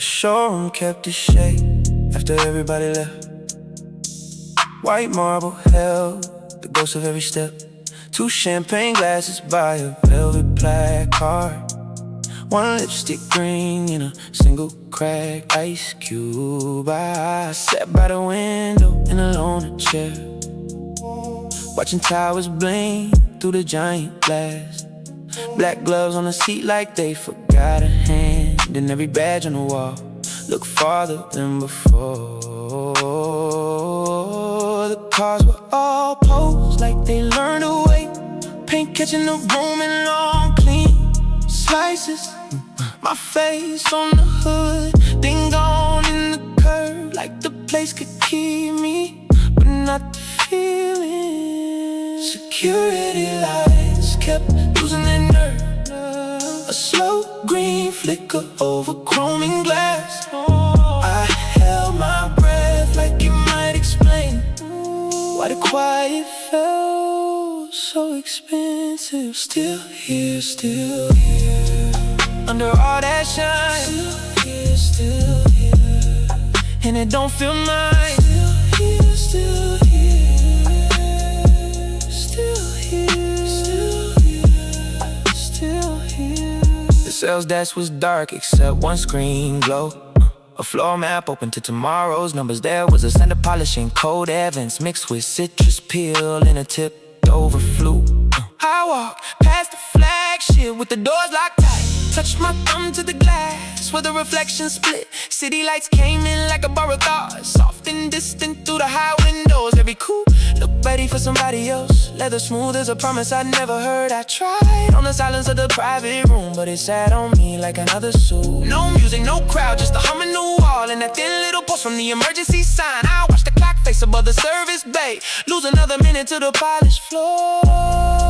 showroom kept its shape after everybody left. White marble held the ghost of every step. 2 champagne glasses by a velvet placard. 1 lipstick green in a single cracked ice cube. I sat by the window in a loner chair, watching towers blink through the giant glass. Black gloves on the seat like they forgot a hand, and every badge on the wall looked farther than before. The cars were all posed like they learned to wait. Paint catching the room in long clean slices. My face on the hood, then gone in the curve, like the place could keep me, but not the feeling. Security lights kept losing their nerve. A slow green flicker over chroming glass. I held my breath like it might explain why the quiet felt so expensive. Still here, under all that shine. Still here, and it don't feel nice. Still here, still here. The sales desk was dark except one screen glow. A floor map open to tomorrow's numbers. There was a scent of polishing cold Evans mixed with citrus peel in a tipped over flute. I walked past the flagship with the doors locked tight. Touched my thumb to the glass where the reflection split. City lights came in like a borrowed thought, soft and distant through the high windows. Every coupe looked ready for somebody else. Leather smooth as a promise I'd never heard. I tried on the silence of the private room, but it sat on me like another suit. No music, no crowd, just a hum in the wall and that thin little post from the emergency sign. I watched the clock face above the service bay, lose another minute to the polished floor.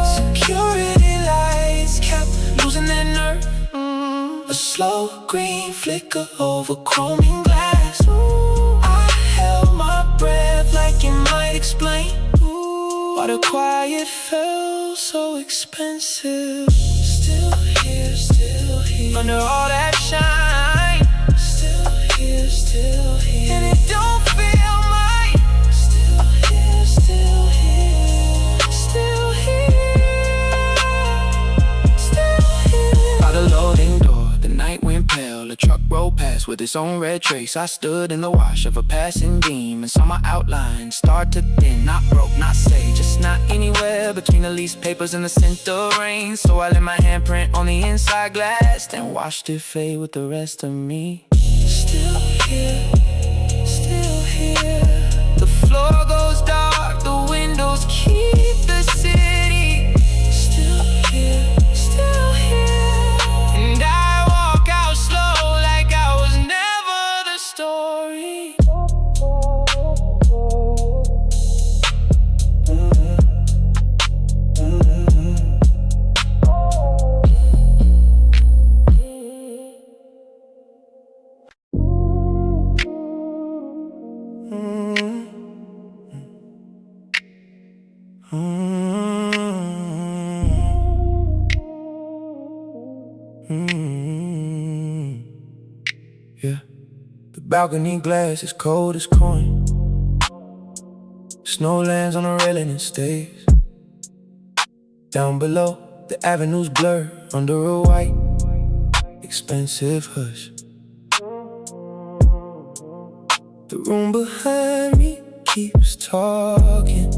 Security lights kept losing their nerve. A slow green flicker over chroming glass. I held my breath like it might explain why the quiet felt so expensive. Still here, under all that shine. Still here, and it don't feel right. Still here, still here. By the loading door, the night went pale. The truck rolled past with its own red trace. I stood in the wash of a passing beam and saw my outline start to thin. Not broke, not saved, just not anywhere between the leased papers and the scent of rain. So I let my handprint on the inside glass, then watched it fade with the rest of me. Still here, the floor goes dark, the windows keep the city. Still here, and I walk out slow like I was never the story. Yeah, the balcony glass is cold as coin. Snow lands on the railing and stays. Down below, the avenues blur under a white, expensive hush. The room behind me keeps talking,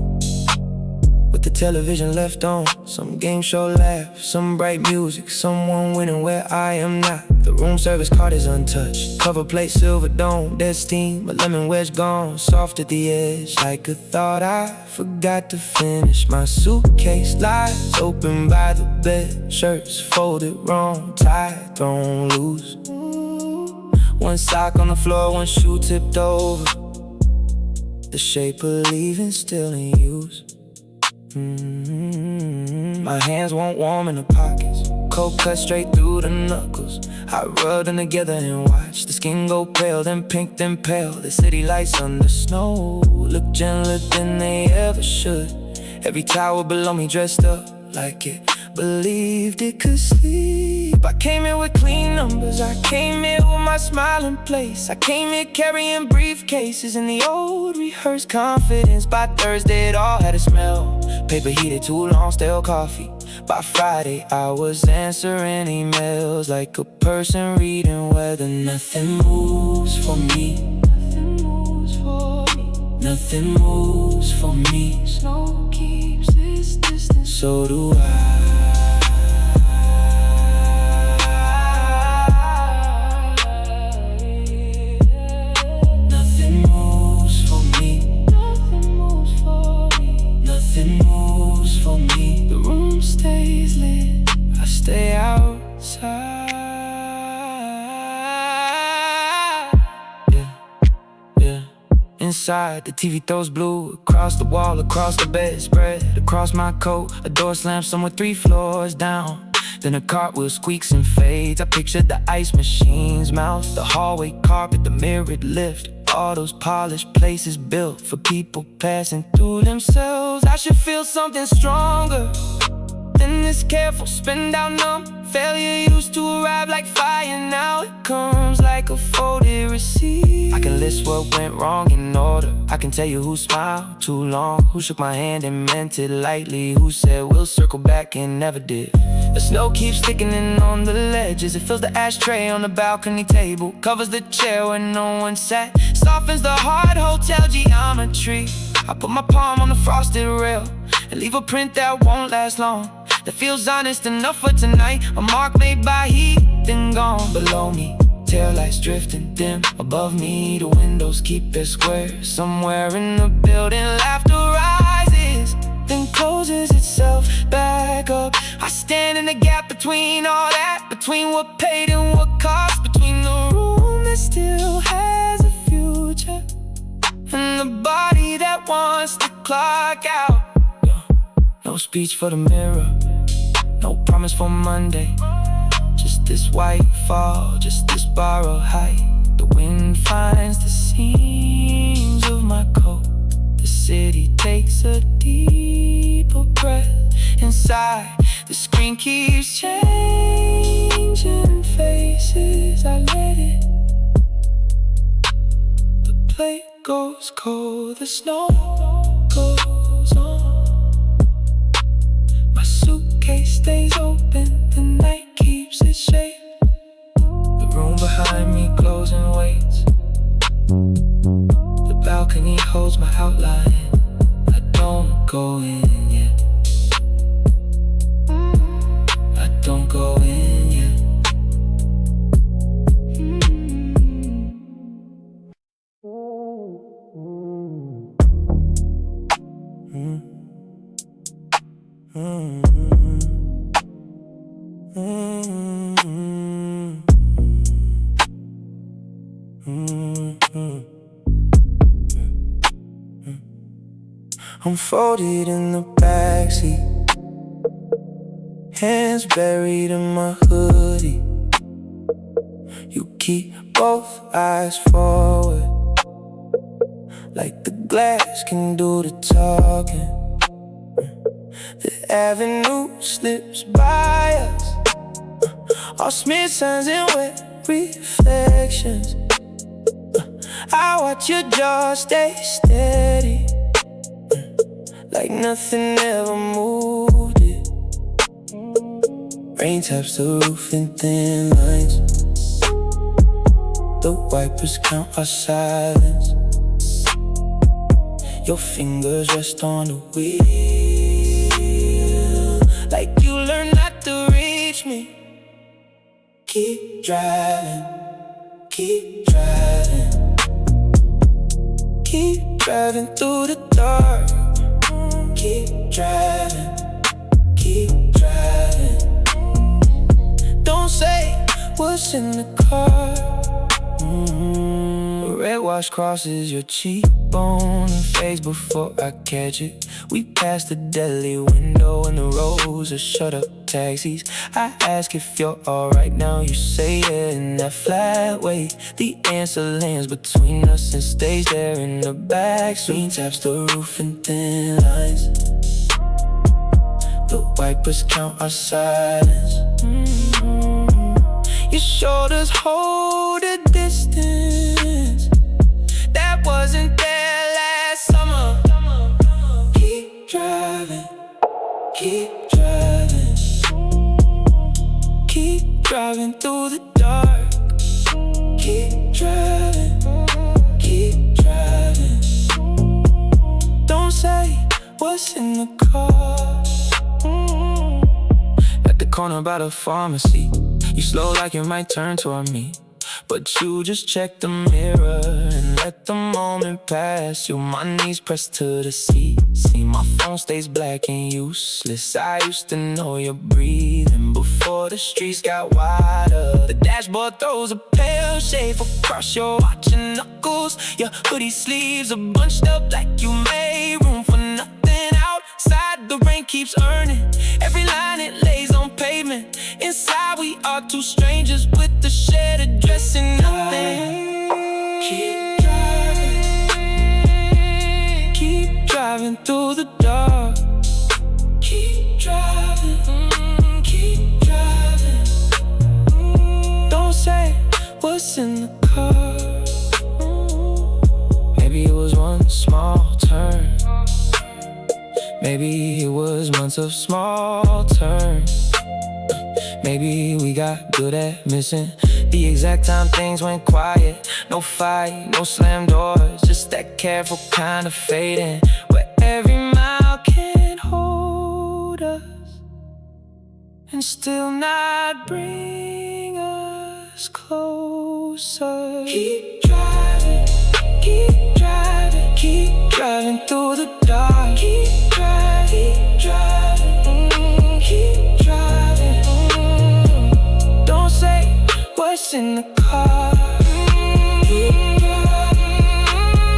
with the television left on. Some game show laugh, some bright music, someone winning where I am not. The room service card is untouched, cover plate silver dome. There's steam, but lemon wedge gone, soft at the edge like a thought I forgot to finish. My suitcase lies open by the bed, shirts folded wrong, tie thrown loose. One sock on the floor, one shoe tipped over, the shape of leaving still in use. My hands won't warm in the pockets, cold cut straight through the knuckles. I rub them together and watch the skin go pale, then pink, then pale. The city lights under snow look gentler than they ever should. Every tower below me dressed up like it believed it could sleep. I came here with clean numbers, I came here with my smile in place. I came here carrying briefcases in the old rehearsed confidence. By Thursday it all had a smell, paper heated, too long, stale coffee. By Friday I was answering emails like a person reading weather. Nothing moves for me. Nothing moves for me. Snow keeps its distance, so do I. Nothing moves for me. Nothing moves for me. Nothing moves for me. The room stays lit, I stay outside. Inside, the TV throws blue across the wall, across the bedspread, across my coat. A door slams somewhere 3 floors down. Then a cartwheel squeaks and fades. I pictured the ice machine's mouth, the hallway carpet, the mirrored lift. All those polished places built for people passing through themselves. I should feel something stronger than this careful spin out numb. Failure used to arrive like fire, now it comes like a folded receipt. I can list what went wrong in order. I can tell you who smiled too long, who shook my hand and meant it lightly, who said we'll circle back and never did. The snow keeps thickening on the ledges. It fills the ashtray on the balcony table, covers the chair where no one sat, softens the hard hotel geometry. I put my palm on the frosted rail and leave a print that won't last long, that feels honest enough for tonight. A mark made by heat, then gone. Below me, taillights drifting dim. Above me, the windows keep their square. Somewhere in the building, laughter rises, then closes itself back up. I stand in the gap between all that, between what paid and what cost, between the room that still has a future and the body that wants to clock out. No speech for the mirror, no promise for Monday. Just this white fall, just this borrowed height. The wind finds the seams of my coat. The city takes a deeper breath. Inside, the screen keeps changing faces. I let it. The plate goes cold, the snow goes on. Suitcase stays open, the night keeps its shape. The room behind me glows and waits. The balcony holds my outline. I don't go in yet. I don't go in yet. I'm folded in the backseat, hands buried in my hoodie. You keep both eyes forward, like the glass can do the talking. The avenue slips by us, all smeared signs and wet reflections. I watch your jaw stay steady, like nothing ever moved it. Rain taps the roof in thin lines. The wipers count our silence. Your fingers rest on the wheel, like you learned not to reach me. Keep driving, keep driving. Keep driving through the dark. Keep driving, keep driving. Don't say what's in the car. Red wash crosses your cheekbone and fades before I catch it. We pass the deli window and the rows of shut-up taxis. I ask if you're alright now, you say yeah in that flat way. The answer lands between us and stays there in the back. Screen taps the roof in thin lines. The Vipers count our silence. Your shoulders hold a distance that wasn't there last summer. Keep driving, keep driving, keep driving through the dark. Keep driving, keep driving. Don't say what's in the car. At the corner by the pharmacy, you slow like you might turn toward me, but you just check the mirror and let the moment pass you. My knees pressed to the seat. See, my phone stays black and useless. I used to know you're breathing before the streets got wider. The dashboard throws a pale shade across your watch and knuckles. Your hoodie sleeves are bunched up like you made room for nothing. Outside the rain keeps earning every line it lays on pavement. Inside we are two strangers with the shared address and nothing. Keep driving, keep driving through the dark. Keep driving, keep driving. Don't say what's in the car. Maybe it was one small turn. Maybe it was months of small turns. Maybe we got good at missing the exact time things went quiet. No fight, no slam doors, just that careful kind of fading, where every mile can hold us and still not bring us closer. Keep driving, keep driving, keep driving through the dark. Keep driving, keep driving. Don't say what's in the car.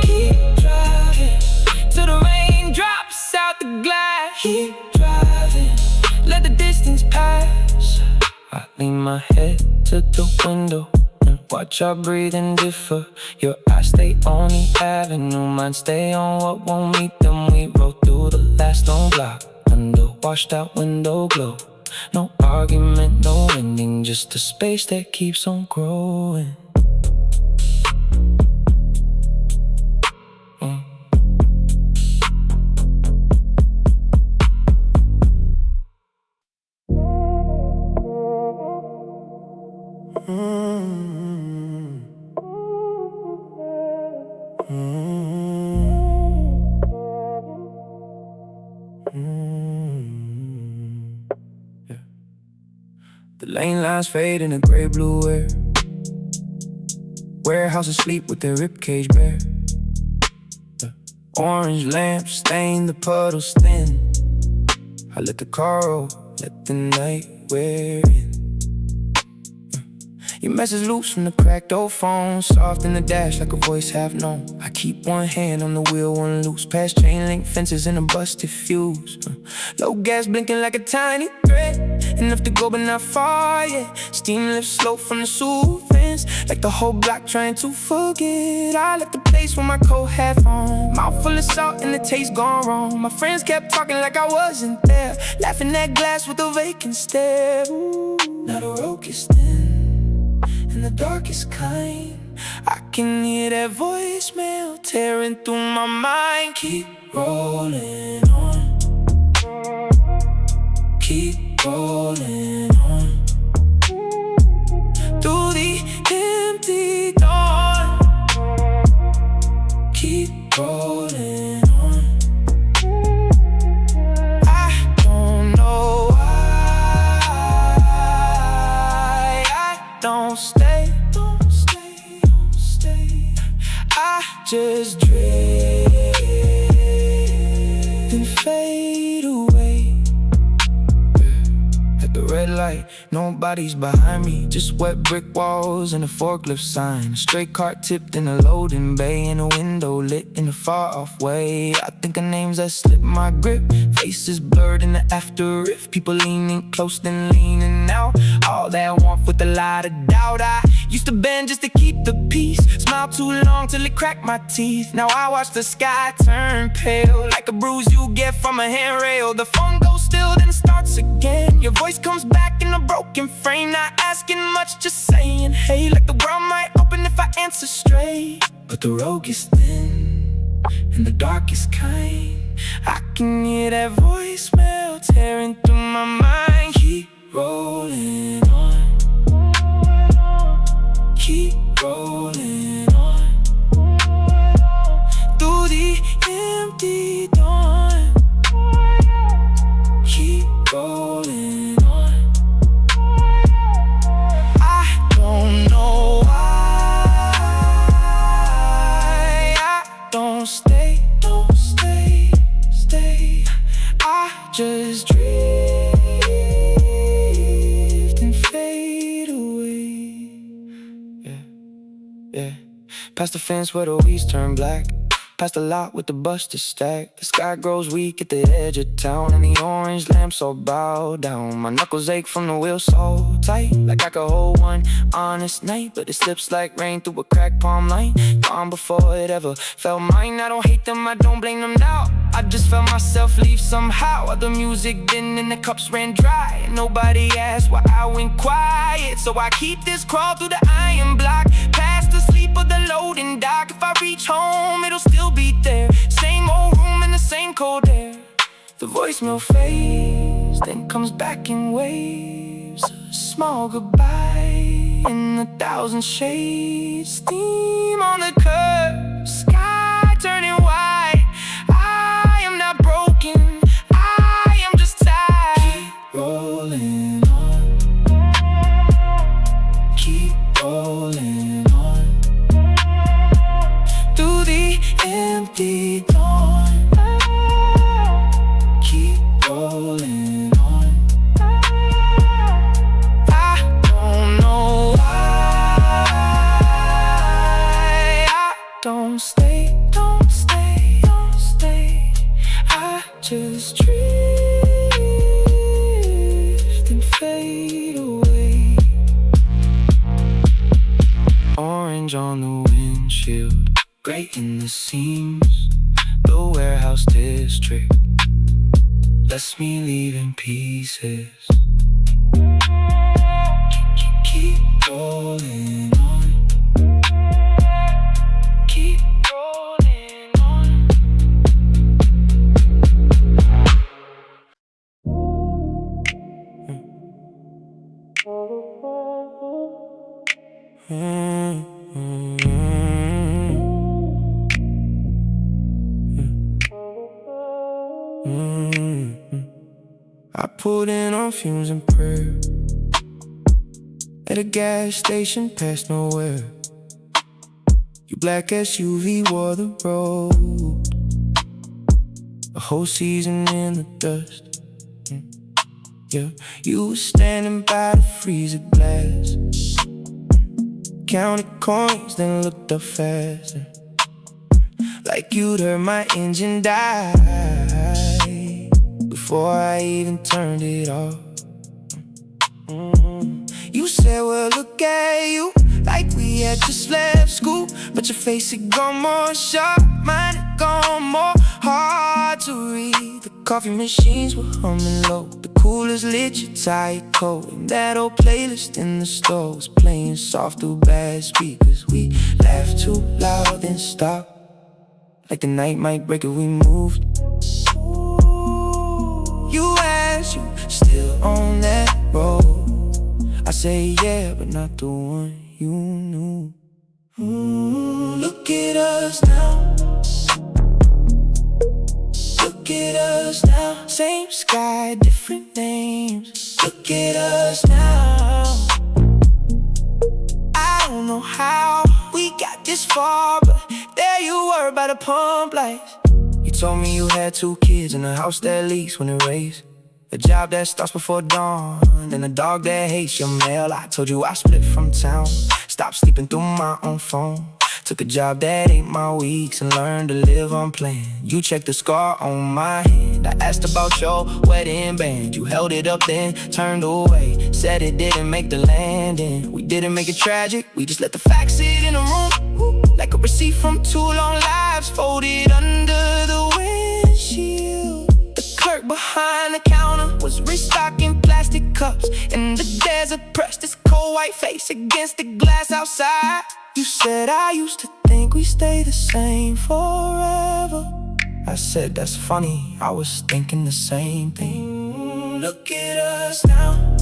Keep driving till the rain drops out the glass. Keep driving, let the distance pass. I lean my head to the window and watch our breathing differ. Your eyes stay on the avenue, mine stay on what won't meet them. We rode through the last long block under washed out window glow. No argument, no ending, just a space that keeps on growing. The lane lines fade in a gray-blue air. Warehouses sleep with their ribcage bare. Orange lamps stain the puddles thin. I let the car roll, let the night wear in. Your message loops from the cracked old phone, soft in the dash like a voice half known. I keep one hand on the wheel, one loose, past chain link fences and a busted fuse. Low gas blinking like a tiny thread, enough to go but not far yet. Steam lifts slow from the sewer vents, like the whole block trying to forget. I left the place with my coat half on, mouth full of salt and the taste gone wrong. My friends kept talking like I wasn't there, laughing at glass with a vacant stare. Ooh, now the road gets thin and the dark is kind. I can hear that voicemail tearing through my mind. Keep rolling on, keep rolling on, through the empty dawn. Keep rolling on. I don't know why I don't stay, don't stay, don't stay. I just drift and fade away. At the red light, nobody's behind me, just wet brick walls and a forklift sign. A stray cart tipped in a loading bay, and a window lit in a far-off way. I think of names that slip my grip, faces blurred in the after if people leaning close then leaning out. All that warmth with a lot of doubt. I used to bend just to keep the peace, smile too long till it cracked my teeth. Now I watch the sky turn pale, like a bruise you get from a handrail. The phone goes still, then starts once again. Your voice comes back in a broken frame, not asking much, just saying hey. Like the world might open if I answer straight, but the road gets thin and the dark is kind. I can hear that voicemail tearing through my mind. Keep rolling on, keep rolling on, through the empty dawn. Keep rolling on. I don't know why I don't stay, stay. I just drift and fade away. Yeah. Past the fence where the weeds turn black, past the lot with the busters stacked. The sky grows weak at the edge of town, and the orange lamps all bow down. My knuckles ache from the wheel so tight, like I could hold one honest night, but it slips like rain through a cracked palm line. Gone before it ever felt mine. I don't hate them, I don't blame them now. I just felt myself leave somehow. While the music didn't and the cups ran dry, and nobody asked why I went quiet. So I keep this crawl through the iron block, past the sleep of the loading dock. If I reach home, it'll still be there. Same old room in the same cold air. The voicemail fades, then comes back in waves. A small goodbye in 1,000 shades. Steam on the curb, sky turning white. I am not broken, I am just tired. Keep rolling on, keep rolling on, through the empty dawn. Keep rolling on. I don't know why I don't stay, I just drift and fade away. Orange on the windshield, gray in the seams. The warehouse district lets me leave in pieces. Keep rolling on, keep rolling on. I pulled in on fumes and prayer at a gas station past nowhere. Your black SUV wore the road, a whole season in the dust. Yeah, you were standing by the freezer glass, counted coins, then looked up faster, like you'd heard my engine die before I even turned it off. You said, well, look at you, like we had just left school, but your face had gone more sharp, mine had gone more hard to read. The coffee machines were humming low, the coolers lit your tight coat, and that old playlist in the store was playing soft through bad speakers. We laughed too loud, then stopped, like the night might break if we moved. You asked, you still on that road? I say yeah, but not the one you knew. Look at us now, look at us now. Same sky, different names. Look at us now. I don't know how we got this far, but there you were by the pump lights. You told me you had 2 kids and a house that leaks when it rains, a job that starts before dawn, and a dog that hates your mail. I told you I split from town, stopped sleeping through my own phone, took a job that ate my weeks, and learned to live on plan. You checked the scar on my hand. I asked about your wedding band. You held it up then turned away, said it didn't make the landing. We didn't make it tragic, we just let the facts sit in the room, like a receipt from 2 long lives folded under the windshield. The clerk worked behind the counter, was restocking plastic cups in the desert, pressed his cold white face against the glass outside. You said I used to think we stay the same forever. I said that's funny, I was thinking the same thing. Look at us now.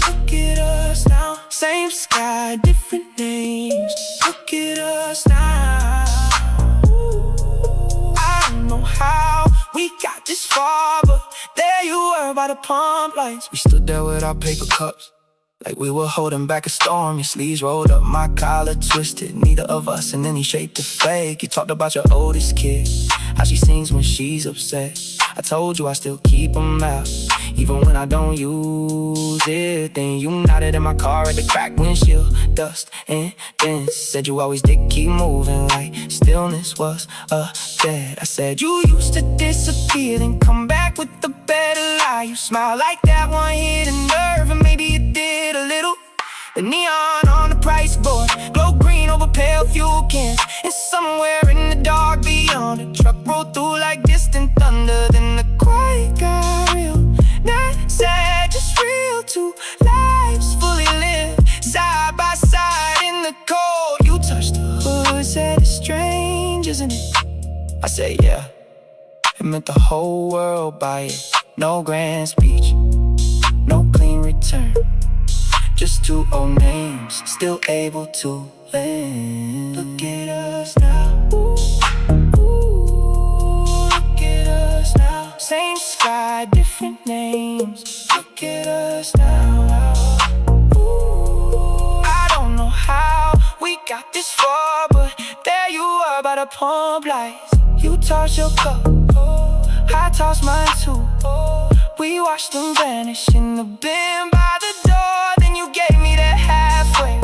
Look at us now. Same sky, different names. Look at us now. I don't know how we got this far, but there you were by the pump lights. We stood there with our paper cups, like we were holding back a storm. Your sleeves rolled up, my collar twisted, neither of us in any shape to fake. You talked about your oldest kid, how she sings when she's upset. I told you I still keep them out, even when I don't use it. Then you nodded in my car at the cracked windshield, dust and dents. Said you always did keep moving, like stillness was a dead. I said you used to disappear, then come back with the better lie. You smile like that one hit a nerve, and maybe it did a little. The neon on the price board, glow green over pale fuel cans. And somewhere in the dark beyond, a truck rolled through like distant thunder. Then the quiet got real, not sad, just real. Two lives fully lived, side by side in the cold. You touched the hood, said it's strange, isn't it? I said yeah, it meant the whole world by it. No grand speech, no clean return, just two old names, still able to lend. Look at us now. Look at us now. Same sky, different names. Look at us now. I don't know how we got this far, but there you are by the pump lights. You tossed your cup, I tossed mine too. We watched them vanish in the bin by the door. Then you gave me that halfway,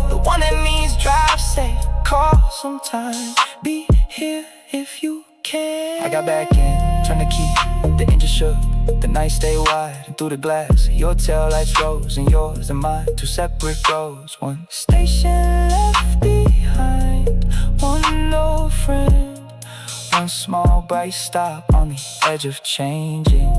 the one that means drive safe. Call sometime, be here if you can. I got back in, turned the key, the engine shook. The night stayed wide, and through the glass your taillights rose, and yours and mine, two separate roads. One station left behind, one old friend, one small bright stop on the edge of changing.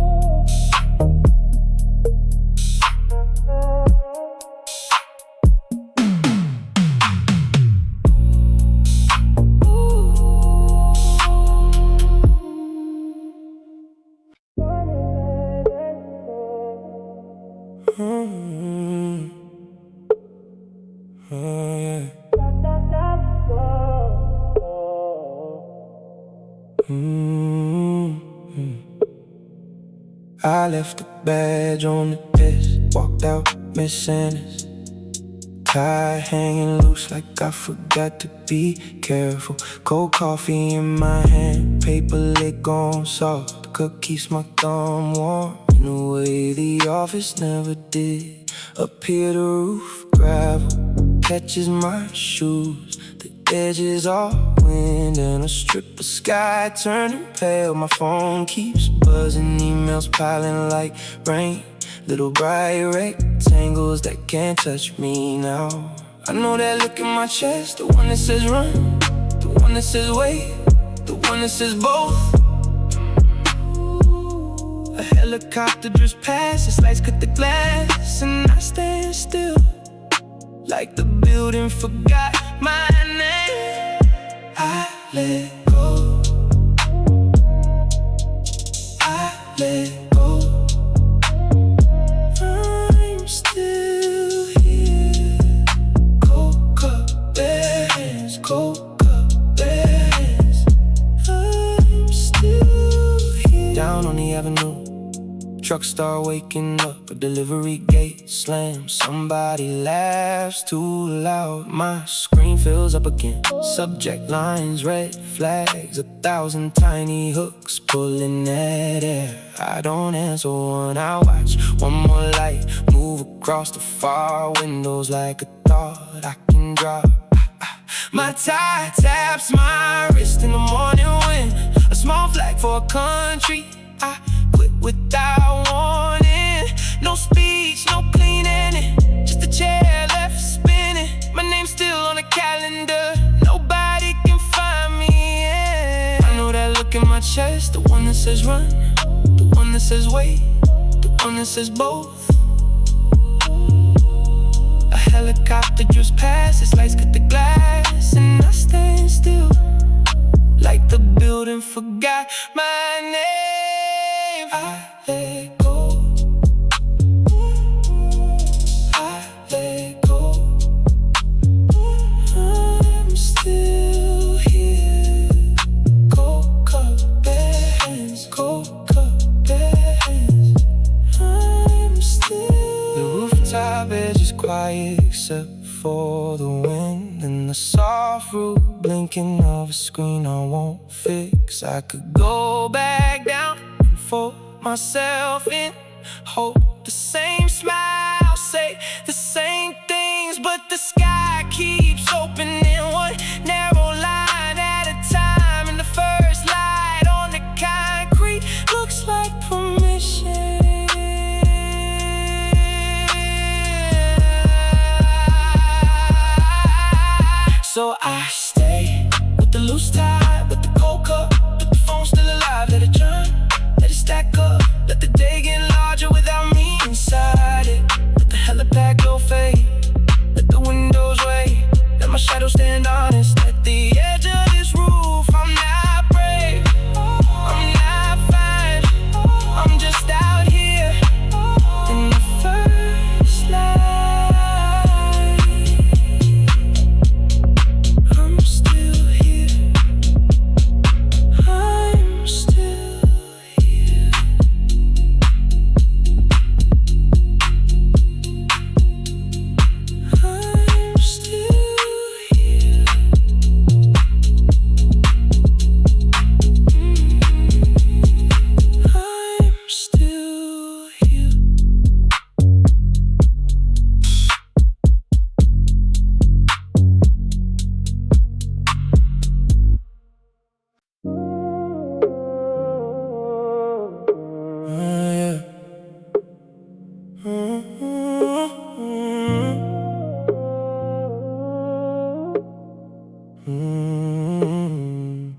I left the badge on the desk, walked out missing us. Tie hanging loose like I forgot to be careful. Cold coffee in my hand, paper lid gone soft. The cup keeps my thumb warm in a way the office never did. Up here the roof, gravel catches my shoes. The edges are wind and a strip of sky turning pale. My phone keeps buzzing, emails piling like rain. Little bright rectangles that can't touch me now. I know that look in my chest, the one that says run, the one that says wait, the one that says both. A helicopter drifts past, its lights cut the glass, and I stand still, like the building forgot my name. I let go, I let go. I'm still here. Cold cup bears, cold cup bears. I'm still here. Down on the avenue, trucks start waking up, a delivery gate slams. Somebody laughs too loud, my screen fills up again. Subject lines, red flags, 1,000 tiny hooks pulling at air. I don't answer one, I watch one more light move across the far windows like a thought I can drop. My tie taps my wrist in the morning wind, a small flag for a country. I quit without warning. No speech, no cleaning it, just a chair left spinning. My name's still on the calendar, nobody can find me, yeah. I know that look in my chest, the says run, the one that says wait, the one that says both. A helicopter drifts past, its lights cut the glass, and I stand still, like the building forgot my name. I let go, I let go. I'm still here. Cold cup, bare hands, cold cup, bare hands. I'm still. The rooftop edge is quiet except for the wind and the soft root blinking of a screen I won't fix. I could go back down and fold myself in, hope the same smile, say the same things, but the sky keeps opening one narrow line at a time, and the first light on the concrete looks like permission. So I stay with the loose tie, with the cold cup, with the phone still alive. Let it churn, let it stack up, let the day get larger without me inside it. Let the helipad go fade, let the windows wait, let my shadow stand honest at the edge of this roof. I'm not brave, I'm not fine, I'm just out here in the first light.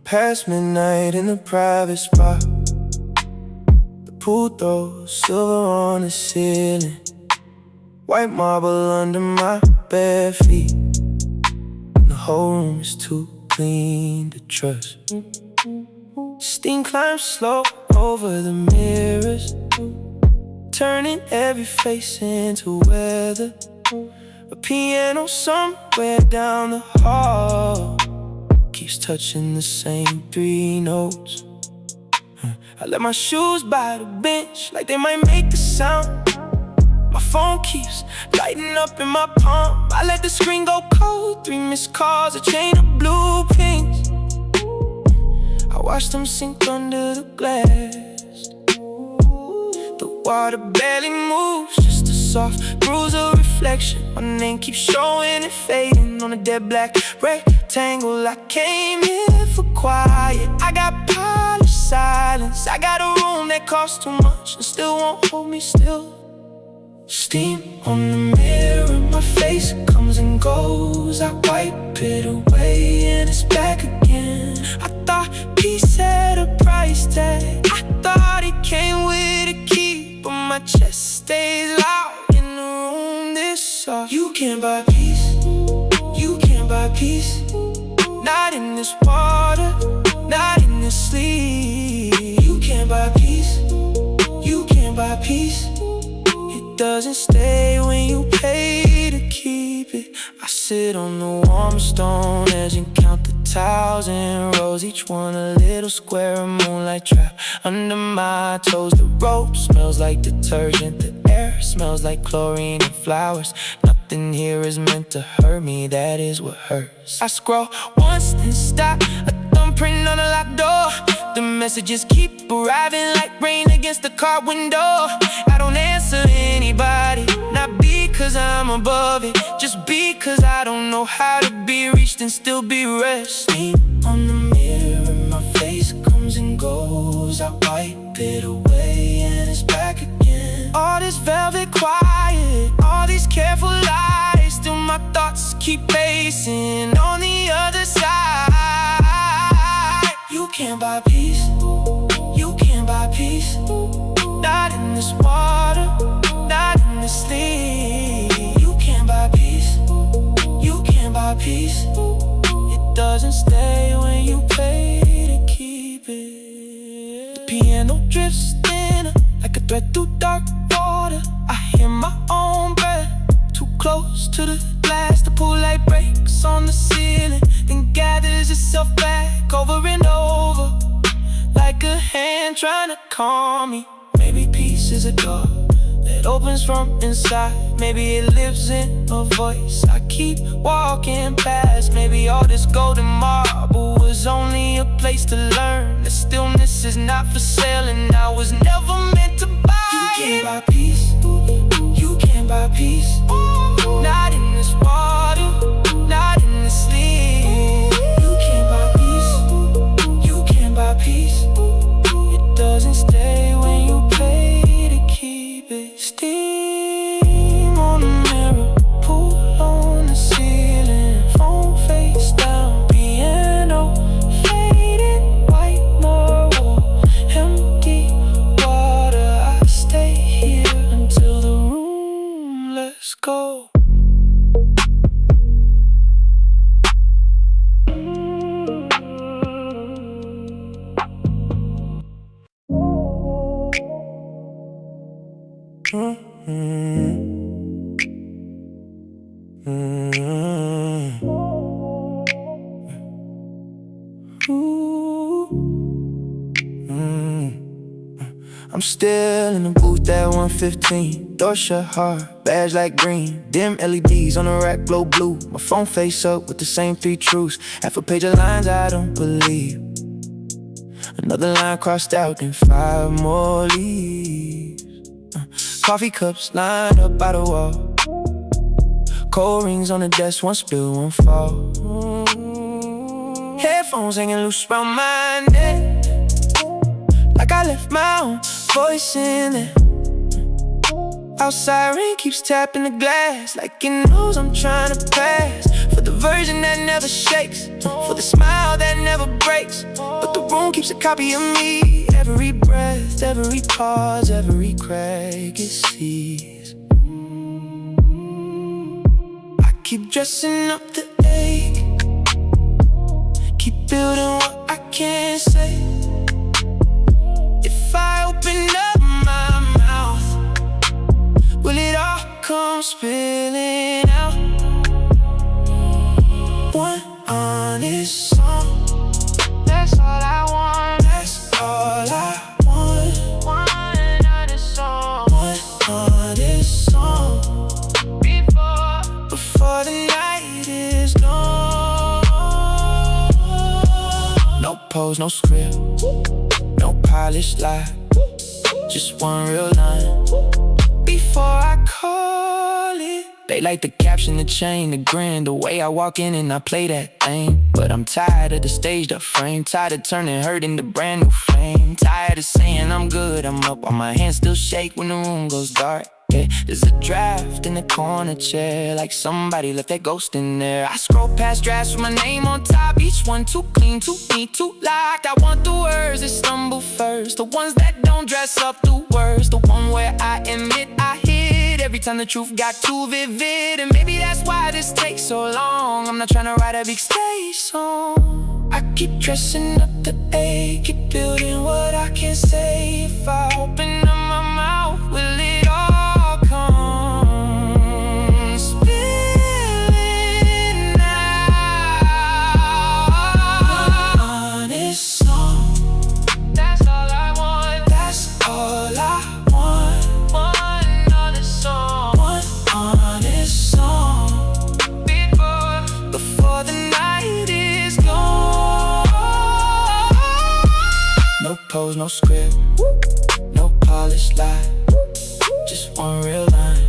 Past midnight in a private spot, the pool throws silver on the ceiling, white marble under my bare feet, and the whole room is too clean to trust. Steam climbs slow over the mirrors, turning every face into weather. A piano somewhere down the hall keeps touching the same three notes. I let my shoes by the bench like they might make a sound. My phone keeps lighting up in my palm. I let the screen go cold, 3 missed calls, a chain of blue pings. I watch them sink under the glass. The water barely moves, just a soft bruise of reflection. My name keeps showing and fading on a dead black rectangle. I came here for quiet, I got polished silence. I got a room that costs too much and still won't hold me still. Steam on the mirror, my face comes and goes. I wipe it away and it's back again. I thought peace had a price tag, I thought it came with a key, but my chest stays loud in the room this soft. You can't buy peace, you can't buy peace. Not in this water, not in this sleep. You can't buy peace, you can't buy peace. It doesn't stay when you pay to keep it. I sit on the warm stone edge and count the tiles in rows, each one a little square of moonlight trapped under my toes. The rope smells like detergent, the air smells like chlorine and flowers. Nothing here is meant to hurt me, that is what hurts. I scroll once then stop, a thumbprint on a locked door. The messages keep arriving like rain against the car window. I don't answer anybody, not because I'm above it, just because I don't know how to be reached and still be resting. On the mirror, my face comes and goes. I wipe it away and it's back again. All this velvet quiet, all these careful lies, still my thoughts keep pacing on the other side. You can't buy peace, you can't peace. Not in this water, not in this sleep. You can't buy peace, you can't buy peace. It doesn't stay when you pay to keep it. The piano drifts thinner, like a thread through dark water. I hear my own breath, too close to the glass. The pool light breaks on the ceiling, then gathers itself back over and over, like a hand trying to calm me. Maybe peace is a door that opens from inside. Maybe it lives in a voice I keep walking past. Maybe all this golden marble was only a place to learn that stillness is not for sale, and I was never meant to buy it. You can't buy peace, you can't buy peace. Not in this water, not in this sleep. You can't buy peace, you can't buy peace. It doesn't stay when you pay to keep it. Steam on the mirror, pool on the ceiling, phone face down, piano faded, white marble, empty water. I stay here until the room lets go. I'm still in the booth at 115. Door shut hard, badge like green. Dim LEDs on the rack glow blue. My phone face up with the same 3 truths. Half a page of lines I don't believe. Another line crossed out, then 5 more leaves. Coffee cups lined up by the wall. Cold rings on the desk, one spill, one fall. Headphones hanging loose around my neck, like I left my own voice in there. Outside Rink keeps tapping the glass, like it knows I'm trying to pass. For the version that never shakes, for the smile that never breaks. But the room keeps a copy of me. Every breath, every pause, every crack it sees. I keep dressing up the ache, keep building what I can't say. If I open up my mouth, will it all come spilling out? One honest song, that's all I want. That's all I want. One honest song, one honest song. Before the night is gone. No pose, no script, no polished lie, just one real line before I call it. They like the caption, the chain, the grin, the way I walk in and I play that thing. But I'm tired of the stage, the frame, tired of turning hurt into brand new fame. Tired of saying I'm good, I'm up, on my hands still shake when the room goes dark. Yeah, there's a draft in the corner chair, like somebody left their ghost in there. I scroll past drafts with my name on top, each one too clean, too neat, too locked. I want the words that stumble first, the ones that don't dress up the worst, the one where I admit I hid every time the truth got too vivid. And maybe that's why this takes so long. I'm not trying to write a big stage song. I keep dressing up the ache, keep building what I can't say. If I open up my mouth, will it all come spilling out? Honest song, that's all I want. That's all I want. One honest song, one honest song. Before the night is gone. No pose, no script, no polished lie, just one real line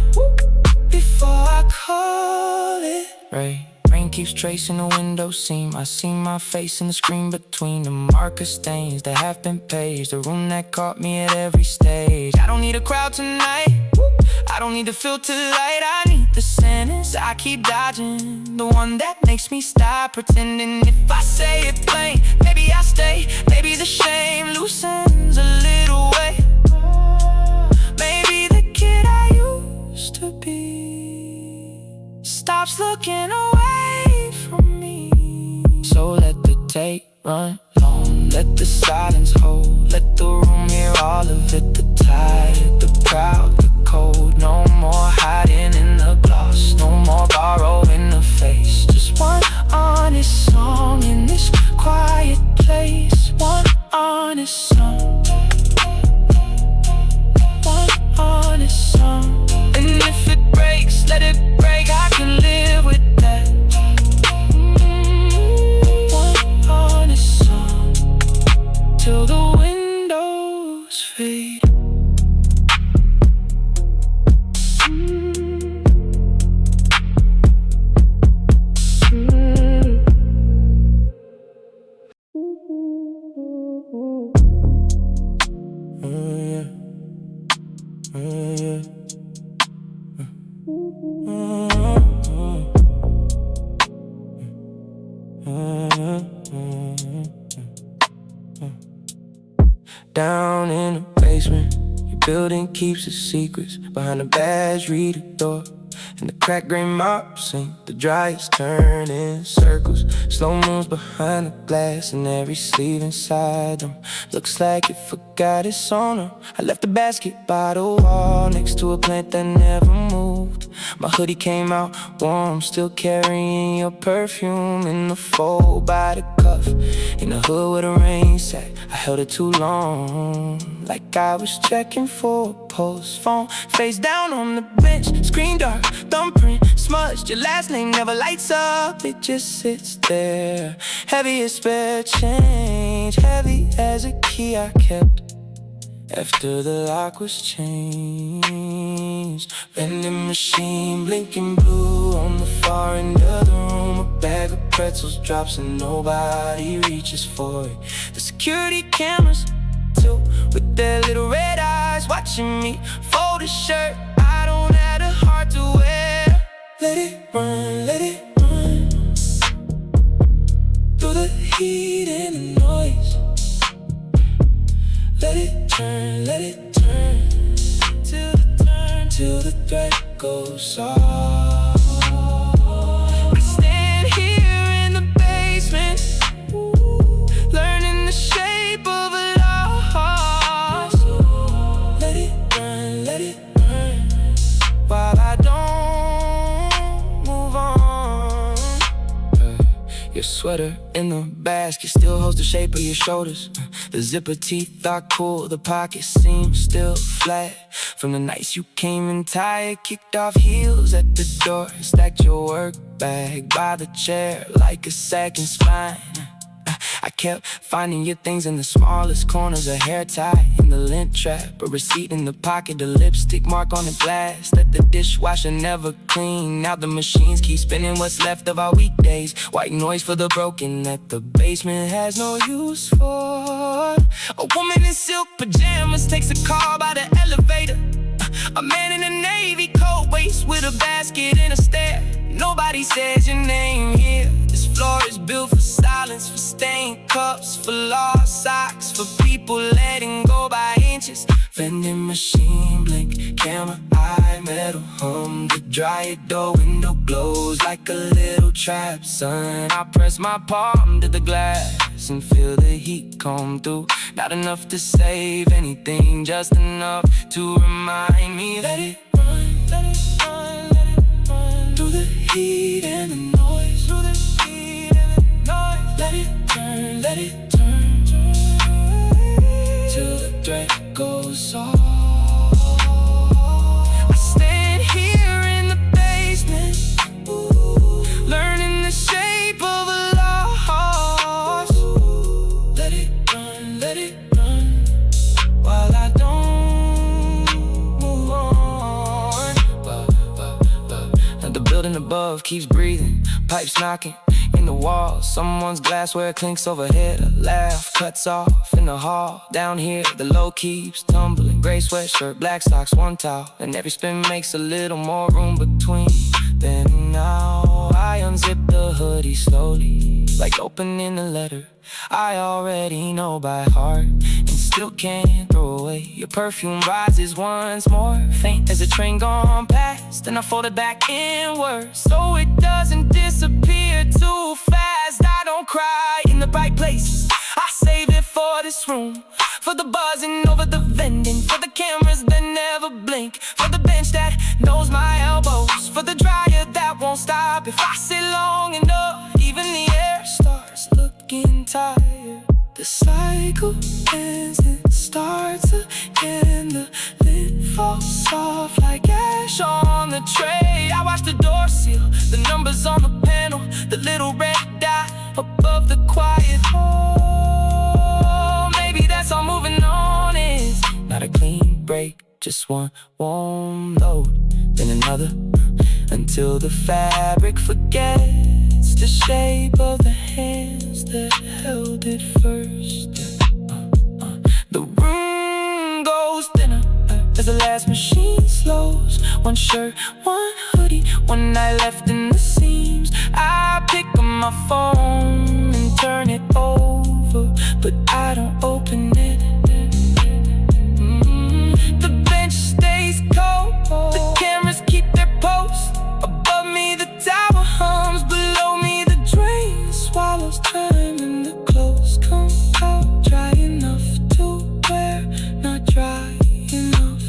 before I call it. Rain keeps tracing the window seam. I see my face in the screen between the marker stains that have been paged. The room that caught me at every stage. I don't need a crowd tonight, I don't need the filter light, I need the sentence I keep dodging, the one that makes me stop pretending. If I say it plain, maybe I stay. Maybe the shame loosens a little weight. Maybe the kid I used to be stops looking away from me. So let the tape run long, let the silence hold, let the room hear all of it. The tide, the crowd, the cold. No more hiding in the gloss, no more borrowing the face. Just one honest song in this quiet place. One honest song, one honest song. And if it breaks, let it break, I can live with that. One honest song, till the windows fade. Down in the basement, your building keeps its secrets. Behind the badge, read the door, and the cracked gray mops ain't the driest, turn in circles. Slow moves behind the glass, and every sleeve inside them looks like it forgot its owner. I left the basket by the wall, next to a plant that never moved. My hoodie came out warm, still carrying your perfume in the fold by the cuff. In the hood where the rain sat, I held it too long, like I was checking for a post. Phone face down on the bench, screen dark, thumbprint smudged. Your last name never lights up, it just sits there. Heavy as spare change, heavy as a key I kept after the lock was changed. Vending machine blinking blue on the far end of the room. A bag of pretzels drops and nobody reaches for it. The security cameras too, with their little red eyes watching me fold a shirt I don't have the heart to wear. Let it run, let it run, through the heat and the noise. Let it turn, till the thread goes off. I stand here in the basement, learning the shape of a loss. Let it burn, while I don't move on. Your sweater in the basket still holds the shape of your shoulders. The zipper teeth are cool, the pockets seem still flat from the nights you came in tired, kicked off heels at the door, stacked your work bag by the chair like a second spine. I kept finding your things in the smallest corners, a hair tie in the lint trap, a receipt in the pocket, a lipstick mark on the glass that the dishwasher never cleaned. Now the machines keep spinning what's left of our weekdays. White noise for the broken that the basement has no use for. A woman in silk pajamas takes a call by the elevator. A man in a navy coat waits with a basket and a stare. Nobody says your name here. This floor is built for silence, for stained cups, for lost socks, for people letting go by inches. Vending machine blink, camera eye, metal hum. The dryer door window glows like a little trap sun. I press my palm to the glass and feel the heat come through. Not enough to save anything, just enough to remind me. Let it run, let it run, let it run, through the heat and the noise, through the heat and the noise. Let it turn, till the thread goes off. I stand here in the basement, learning the shape of a loss. Let it run, while I don't move on. The building above keeps breathing, pipes knocking in the wall. Someone's glassware clinks overhead. A laugh cuts off in the hall. Down here, the low keeps tumbling. Gray sweatshirt, black socks, one towel, and every spin makes a little more room between. Then now I unzip the hoodie slowly, like opening a letter I already know by heart, and still can't throw away. Your perfume rises once more, faint as a train gone past. Then I fold it back inward so it doesn't disappear too fast. I don't cry in the right places, I save it for this room, for the buzzing over the vending, for the cameras that never blink, for the bench that knows my elbows, for the dryer that won't stop if I sit long enough. Even the air starts looking tired. The cycle ends and starts again. The lid falls off like ash on the tray. I watch the door seal, the numbers on the panel, the little red dot above the quiet hole. Maybe that's all moving on is. Not a clean break, just one warm load, then another, until the fabric forgets the shape of the hands that held it first. The room goes thinner as the last machine slows. One shirt, one hoodie, one night left in the seams. I pick up my phone and turn it over, but I don't open it. The bench stays cold, the cameras keep their post. Above me the tower hums, below me the drain swallows time, and the clothes come out dry enough to wear, not dry enough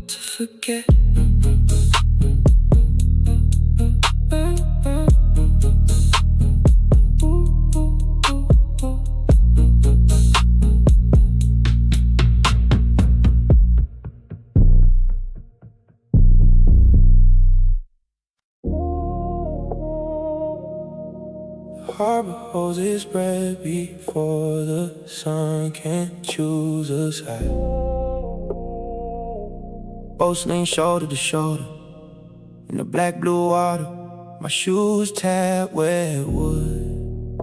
to forget. Harbor holds its breath before the sun can choose a side. Boats lean shoulder to shoulder in the black blue water. My shoes tap wet wood,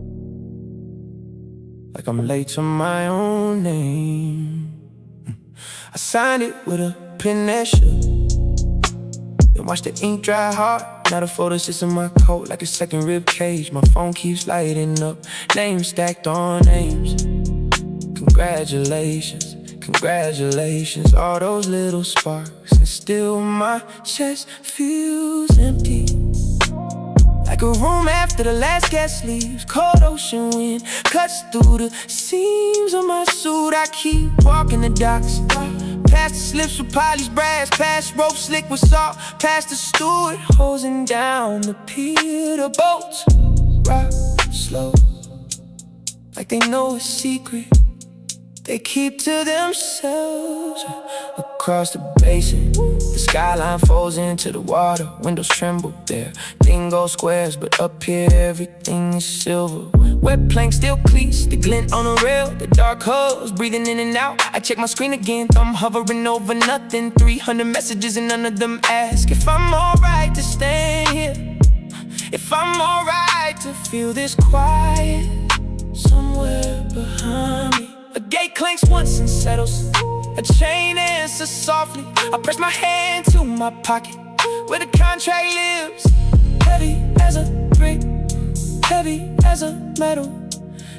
like I'm late to my own name. I signed it with a pen that shook, then watch the ink dry hard. Now the photo sits in my coat like a second rib cage. My phone keeps lighting up, names stacked on names. Congratulations, congratulations. All those little sparks, and still my chest feels empty, like a room after the last guest leaves. Cold ocean wind cuts through the seams of my suit. I keep walking the docks, past the slips with polished brass, past rope slick with salt, past the steward hosing down the pier. The boats rock slow, like they know a secret they keep to themselves. Across the basin, the skyline falls into the water. Windows tremble there, dingo squares, but up here everything is silver. Wet plank, steel cleats, the glint on the rail, the dark hulls breathing in and out. I check my screen again, thumb hovering over nothing. 300 messages and none of them ask if I'm alright to stand here, if I'm alright to feel this quiet somewhere behind me. A gate clanks once and settles, a chain answers softly. I press my hand to my pocket where the contract lives. Heavy as a brick, heavy as a metal,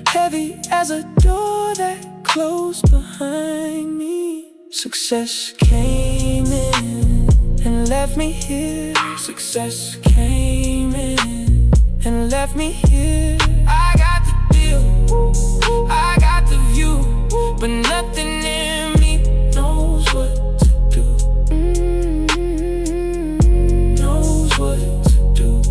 heavy as a door that closed behind me. Success came in and left me here. Success came in and left me here. I got the deal, I got the view, but nothing in me knows what to do. Knows what to do.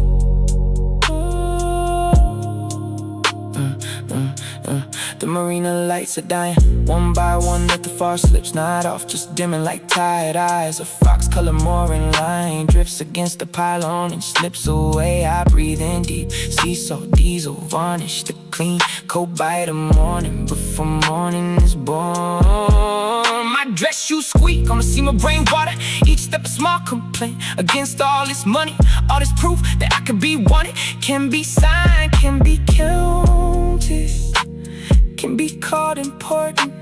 The marina lights are dying, one by one that the far slips not off, just dimming like tired eyes. A fox color mooring line drifts against the pylon and slips away. I breathe in deep, sea salt, diesel, varnish, the clean coat by the morning, before morning is born. My dress shoes squeak, gonna see my brain water. Each step a small complaint against all this money. All this proof that I could be wanted. Can be signed, can be counted, can be called important,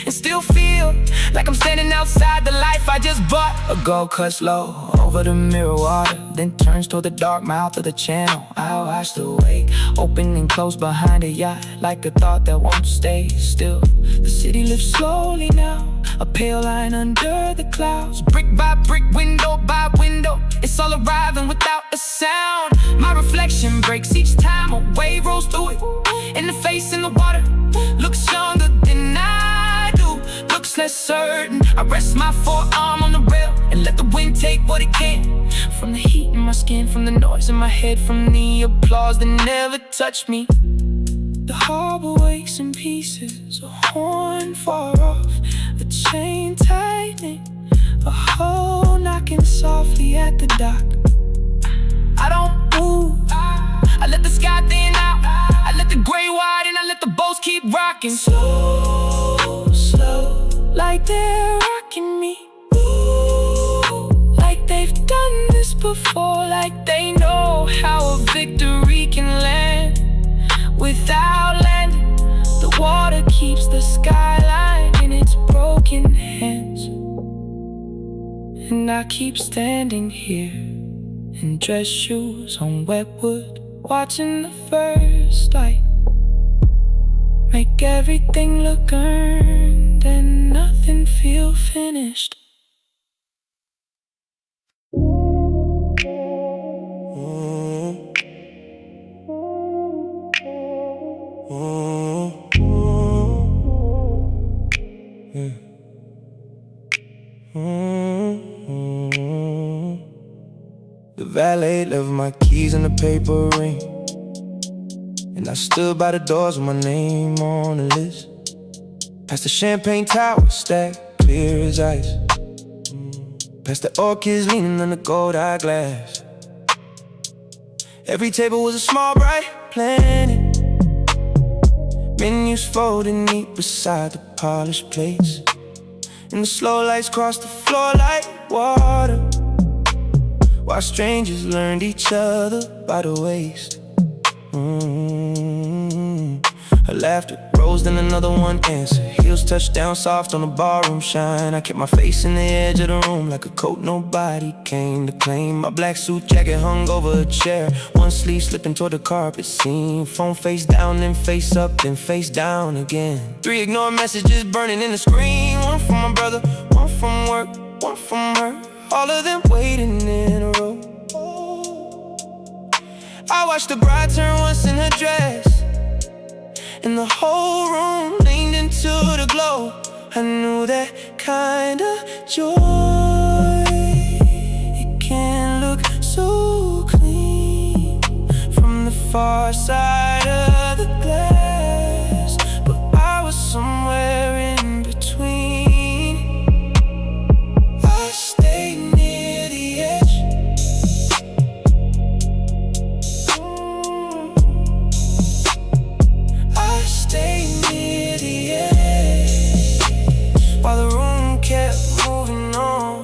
and still feel like I'm standing outside the life I just bought. A gold cuts low over the mirror water, then turns toward the dark mouth of the channel. I watch the wake open and close behind a yacht, like a thought that won't stay still. The city lives slowly now, a pale line under the clouds. Brick by brick, window by window, it's all arriving without a sound. My reflection breaks each time a wave rolls through it, and the face in the water looks younger than I do, looks less certain. I rest my forearm on the rail and let the wind take what it can, from the heat in my skin, from the noise in my head, from the applause that never touched me. The harbor wakes in pieces, a horn far off, a chain tightening, a hoe knocking softly at the dock. I don't move, I let the sky thin out, I let the gray widen, I let the boats keep rocking. Slow, slow, like they're rocking me. Ooh, like they've done this before, like they know how a victory can land without landing. The water keeps the skyline in its broken hands, and I keep standing here in dress shoes on wet wood, watching the first light make everything look earned and nothing feel finished. The valet left my keys in the paper ring, and I stood by the doors with my name on the list. Past the champagne tower stacked clear as ice, past the orchids leaning on the 𝐏𝐥𝐚𝐲𝐥𝐢𝐬𝐭 glass. Every table was a small bright planet, menus folded neat beside the polished plates, and the slow lights crossed the floor like water, while strangers learned each other by the waist. Her laughter rose, then another one answered. Heels touched down soft on the barroom shine. I kept my face in the edge of the room like a coat nobody came to claim. My black suit jacket hung over a chair, one sleeve slipping toward the carpet seam. Phone face down, then face up, then face down again. 3 ignored messages burning in the screen. One from my brother, one from work, one from her, all of them waiting in a row. I watched the bride turn once in her dress, and the whole room leaned into the glow. I knew that kind of joy, it can look so clean from the far side of the glass, but I was somewhere in between. I stayed near the edge, stay near the edge, while the room kept moving on.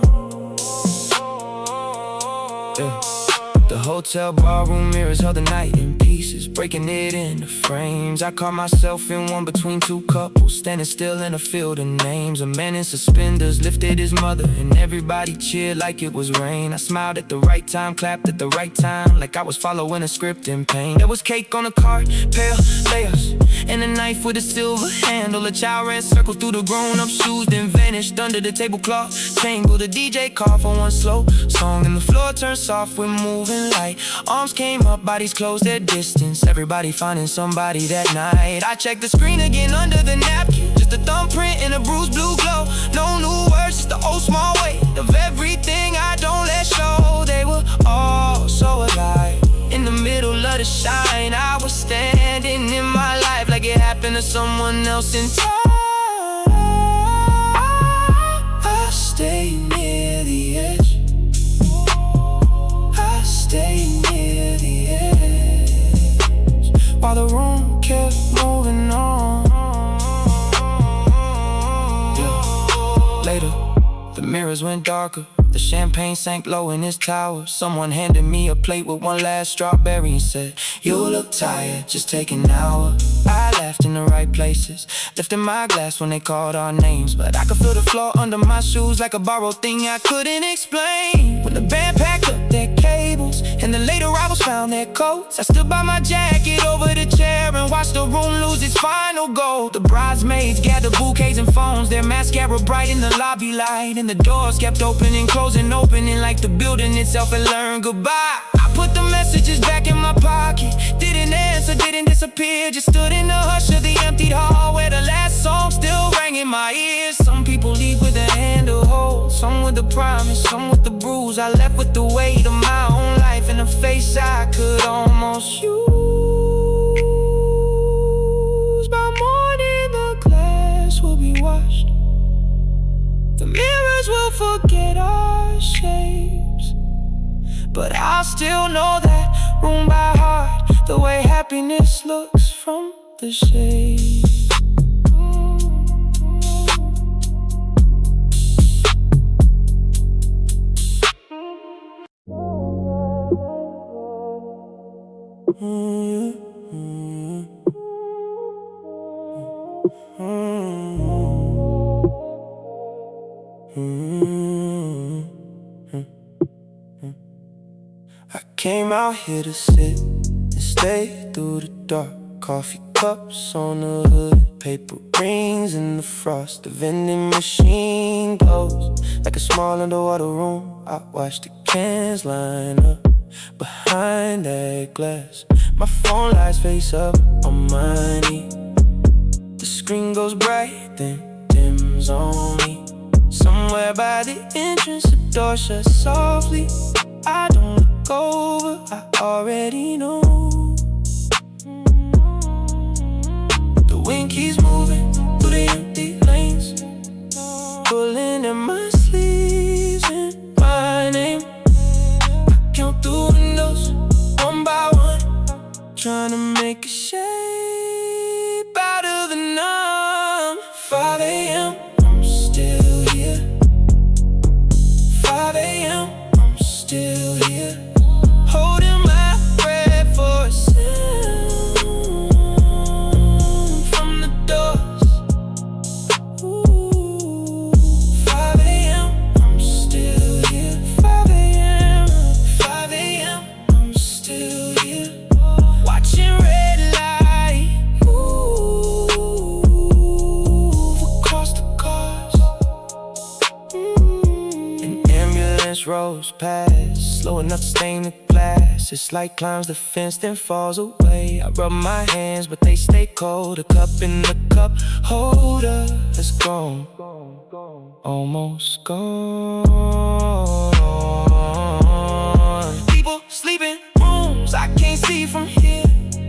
The hotel ballroom mirrors held the night in pieces, breaking it into frames. I caught myself in one between 2 couples, standing still in a field of names. A man in suspenders lifted his mother, and everybody cheered like it was rain. I smiled at the right time, clapped at the right time, like I was following a script in pain. There was cake on a cart, pale layers, and a knife with a silver handle. A child ran circles through the grown-up shoes, then vanished under the tablecloth tangle. The DJ called for one slow song, and the floor turned soft with moving light. Arms came up, bodies closed their distance, everybody finding somebody that night. I checked the screen again under the napkin, just a thumbprint and a bruised blue glow. No new words, just the old small weight of everything I don't let show. They were all so alive in the middle of the shine. I was standing in my life like it happened to someone else in time. I stay near the edge, I stay near the edge, while the room kept moving on. Yeah. Later, mirrors went darker, the champagne sank low in his tower. Someone handed me a plate with one last strawberry and said, "You look tired, just take an hour." I laughed in the right places, lifted my glass when they called our names, but I could feel the floor under my shoes like a borrowed thing I couldn't explain. When the band packed up their cables and the late arrivals found their coats, I stood by my jacket over the chair and watched the room lose its final gold. The bridesmaids gathered bouquets and phones, their mascara bright in the lobby light, and the doors kept opening, closing, opening like the building itself had learned goodbye. I put the messages back in my pocket, didn't answer, didn't disappear, just stood in the hush of the emptied hall where the last song still rang in my ears. Some people leave with a hand to hold, some with the promise, some with the bruise. I left with the weight of my own life and a face I could almost use. By morning the glass will be washed, the mirrors will forget our shapes, but I'll still know that room by heart, the way happiness looks from the shade. I came out here to sit and stay through the dark. Coffee cups on the hood, paper rings in the frost. The vending machine glows like a small underwater room. I watch the cans line up behind that glass. My phone lights face up on my knee. The screen goes bright, then dims on me. Somewhere by the entrance, the door shuts softly. I don't look over, I already know. The wind keeps moving through the empty lanes, pulling at my sleeves and my name. I count the windows one by one, trying to make a shape out of the numb. 5 a.m. I'm still here. 5 a.m. I'm still here, holding my breath for a sound from the doors. Ooh, 5 a.m. I'm still here. 5 a.m. 5 a.m. I'm still here, watching red light move across the cars. An ambulance rolls past, slow enough to stain the glass. It's like climbs the fence, then falls away. I rub my hands, but they stay cold. A cup in the cup holder is gone, almost gone. People sleep in rooms I can't see from here.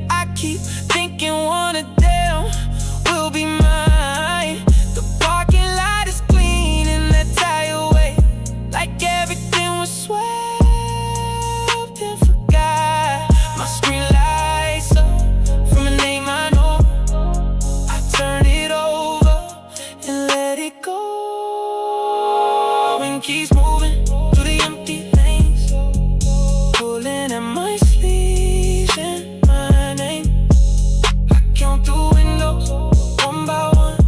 I keep thinking one of them will be mine. The parking lot is clean in that tire away, like everything was swept and forgot. My screen lights up from a name I know. I turn it over and let it go. And keeps moving through the empty lanes, pulling at my sleeves and my name. I count the windows one by one,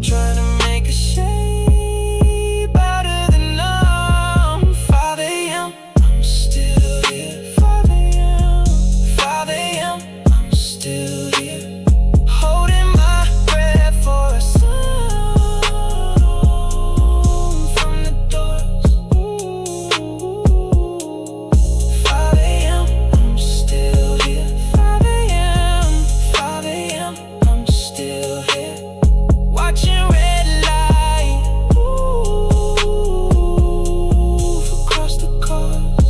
trying to make a shape out of the numb. 5 a.m. I'm still here. 5 a.m. 5 a.m. I'm still here, holding my breath for a sound from the doors. Ooh, 5 a.m. I'm still here. 5 a.m. 5 a.m. I'm still here, watching red light move across the cars.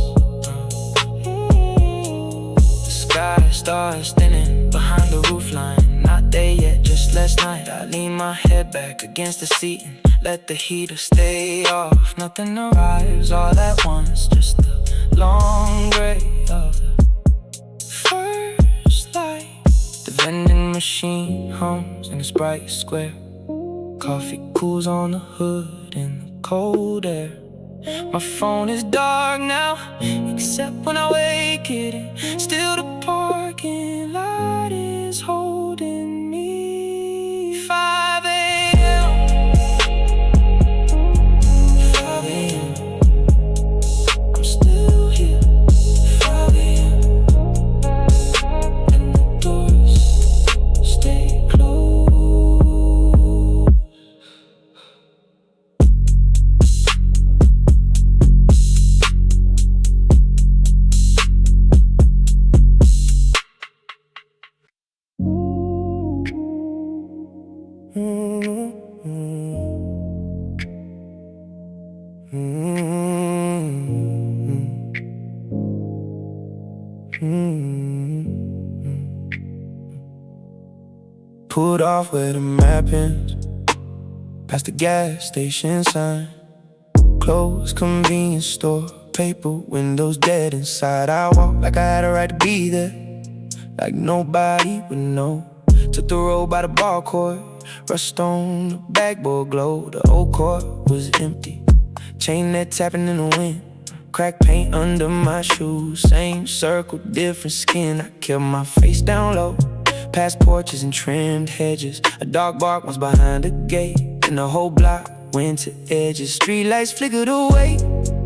The sky stars thinning behind the roofline. Not there yet, just last night. I lean my head back against the seat and let the heater stay off. Nothing arrives all at once, just the long gray of the first light. The vending machine hums in its bright square. Coffee cools on the hood in the cold air. My phone is dark now, except when I wake it. And still the parking lot is holding me. 5 a.m. 5 a.m. I'm still here. 5 a.m. And the doors stay closed. Pulled off where the map ends, past the gas station sign, closed convenience store, paper windows dead inside. I walked like I had a right to be there, like nobody would know. Took the road by the ball court, rust on the backboard glow. The old court was empty, chain net tapping in the wind, cracked paint under my shoes. Same circle, different skin. I kept my face down low, past porches and trimmed hedges. A dog barked once behind the gate, and the whole block went to edges. Streetlights flickered away,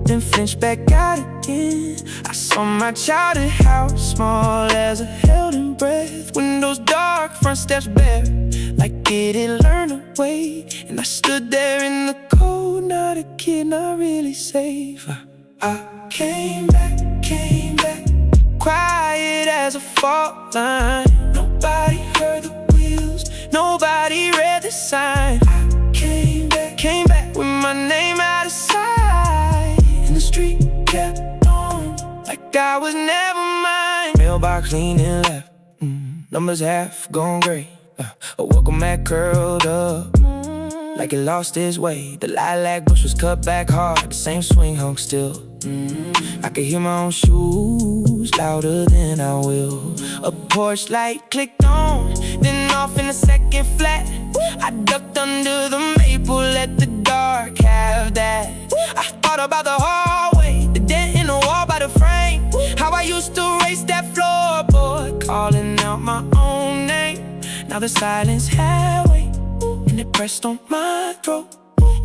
then flinched back out again. I saw my childhood house, small as a held in breath. Windows dark, front steps bare, like it had learned to wait. And I stood there in the cold, not a kid, not really safe. I came back, quiet as a fault line. Nobody heard the wheels, nobody read the sign. I came back with my name out of sight, and the street kept on like I was never mine. Mailbox leaning left, numbers half gone gray. A welcome mat curled up, like it lost its way. The lilac bush was cut back hard, the same swing hung still. I could hear my own shoes louder than I will. A porch light clicked on, then off in the second flat. I ducked under the maple, let the dark have that. I thought about the hallway, the dent in the wall by the frame, how I used to race that floorboard, calling out my own name. Now the silence had weight, and it pressed on my throat.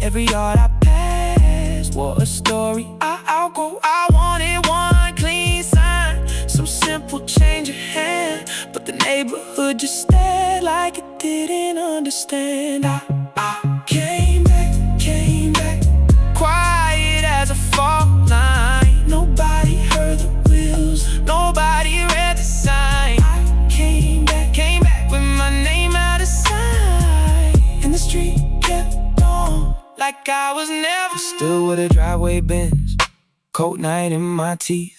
Every yard I passed wore a story I outgrew. I wanted one clean sign, some simple change of hand, but the neighborhood just stared like it didn't understand. I came back, quiet as a fault line. Nobody heard the wheels, nobody read the sign. I came back with my name out of sight, and the street kept on like I was never. Still with a driveway bends, cold night in my teeth.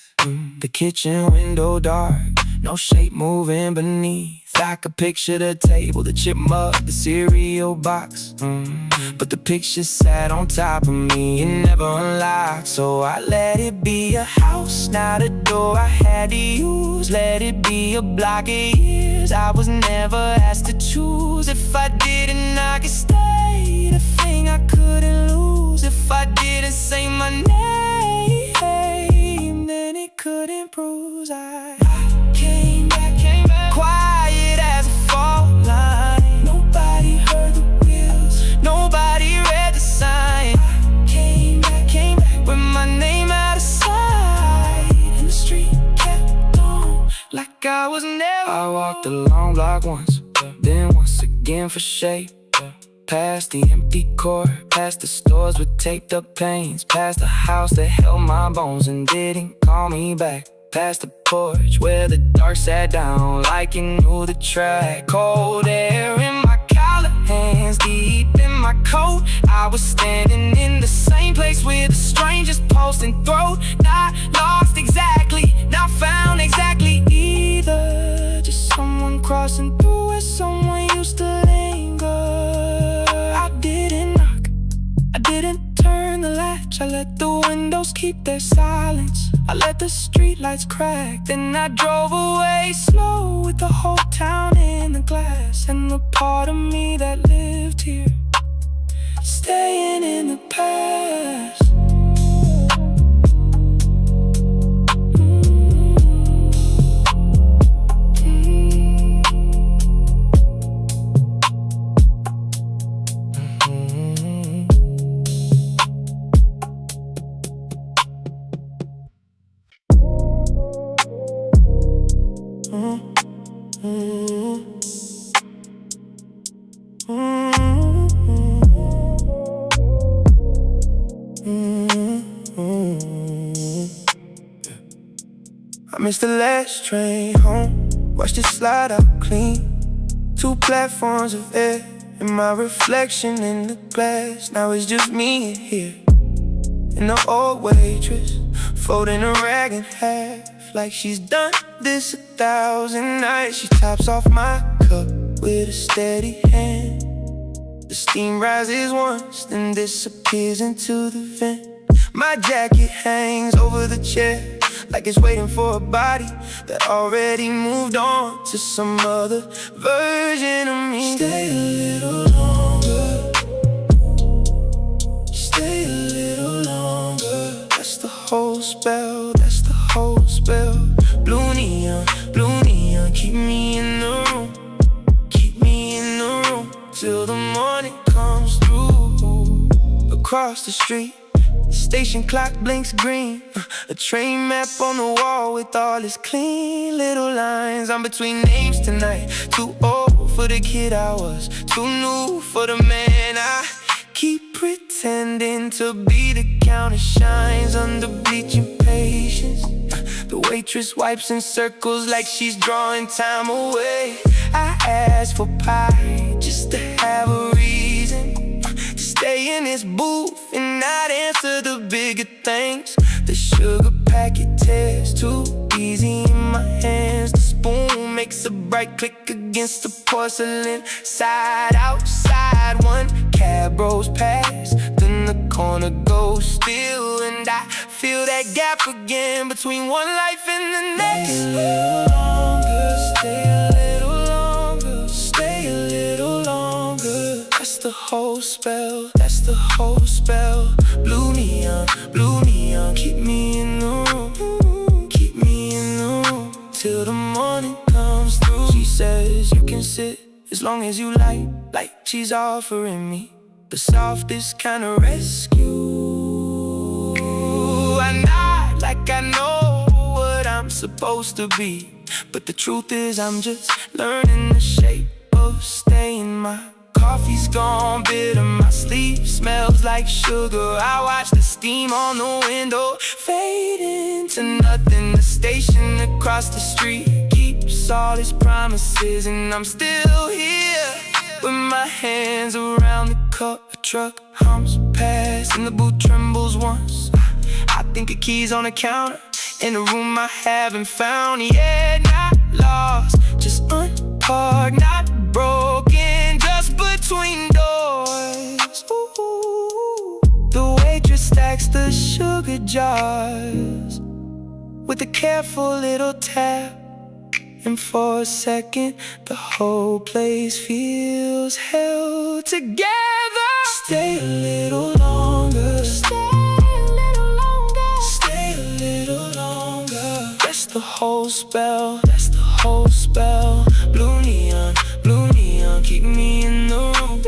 The kitchen window dark, no shape moving beneath. I could picture the table, the chip mug, the cereal box, but the picture sat on top of me and never unlocked. So I let it be a house, not a door I had to use. Let it be a block of years I was never asked to choose. If I didn't, I could stay, the thing I couldn't lose. If I didn't say my name, then it couldn't bruise. I came back, quiet as a fault line. Nobody heard the wheels, nobody read the sign. I came back with my name out of sight, and the street kept on like I was never. I walked the long block once, then once again for shape. Past the empty court, past the stores with taped up panes, past the house that held my bones and didn't call me back, past the porch where the dark sat down like it knew the track. Cold air in my collar, hands deep in my coat. I was standing in the same place with a stranger's pulse and throat. Not lost exactly, not found exactly either. Just someone crossing through where someone used to linger. I didn't knock, I didn't turn the latch. I let the windows keep their silence, I let the streetlights crack. Then I drove away slow with the whole town in the glass, and the part of me that lived here staying in the past. I missed the last train home, watched it slide out clean. 2 platforms of air and my reflection in the glass. Now it's just me in here, and the old waitress folding a rag in half, like she's done this 1,000 nights. She tops off my cup with a steady hand. The steam rises once, then disappears into the vent. My jacket hangs over the chair, like it's waiting for a body that already moved on to some other version of me. Stay a little longer, stay a little longer. That's the whole spell, that's the whole spell. Blue neon, keep me in the room, keep me in the room till the morning comes through. Across the street, the station clock blinks green. A train map on the wall with all its clean little lines. I'm between names tonight, too old for the kid I was, too new for the man I keep pretending to be. The counter shines under bleaching patience. The waitress wipes in circles like she's drawing time away. I asked for pie just to have a reason to stay in this booth and not answer the bigger things. The sugar packet tears too easy in my hands. The spoon makes a bright click against the porcelain. Side outside, 1 cab rolls past, then the corner goes still, and I feel that gap again between one life and the next. Stay a little longer, stay a little longer, stay a little longer. That's the whole spell, that's the whole spell. Blue neon, keep me in the room, keep me in the room till the morning comes through. She says you can sit as long as you like she's offering me the softest kind of rescue. I nod like I know what I'm supposed to be, but the truth is I'm just learning the shape of staying. My coffee's gone bitter, my sleep smells like sugar. I watch the steam on the window fade into nothing. The station across the street keeps all its promises, and I'm still here with my hands around the cup. A truck hums past and the boot trembles once. I think of keys on the counter in a room I haven't found yet. Not lost, just unparked, not broken, just between doors. Ooh. The waitress stacks the sugar jars with a careful little tap, and for a second the whole place feels held together. Stay a little longer, stay a little longer, stay a little longer. That's the whole spell, that's the whole spell. Blue neon, keep me in the room,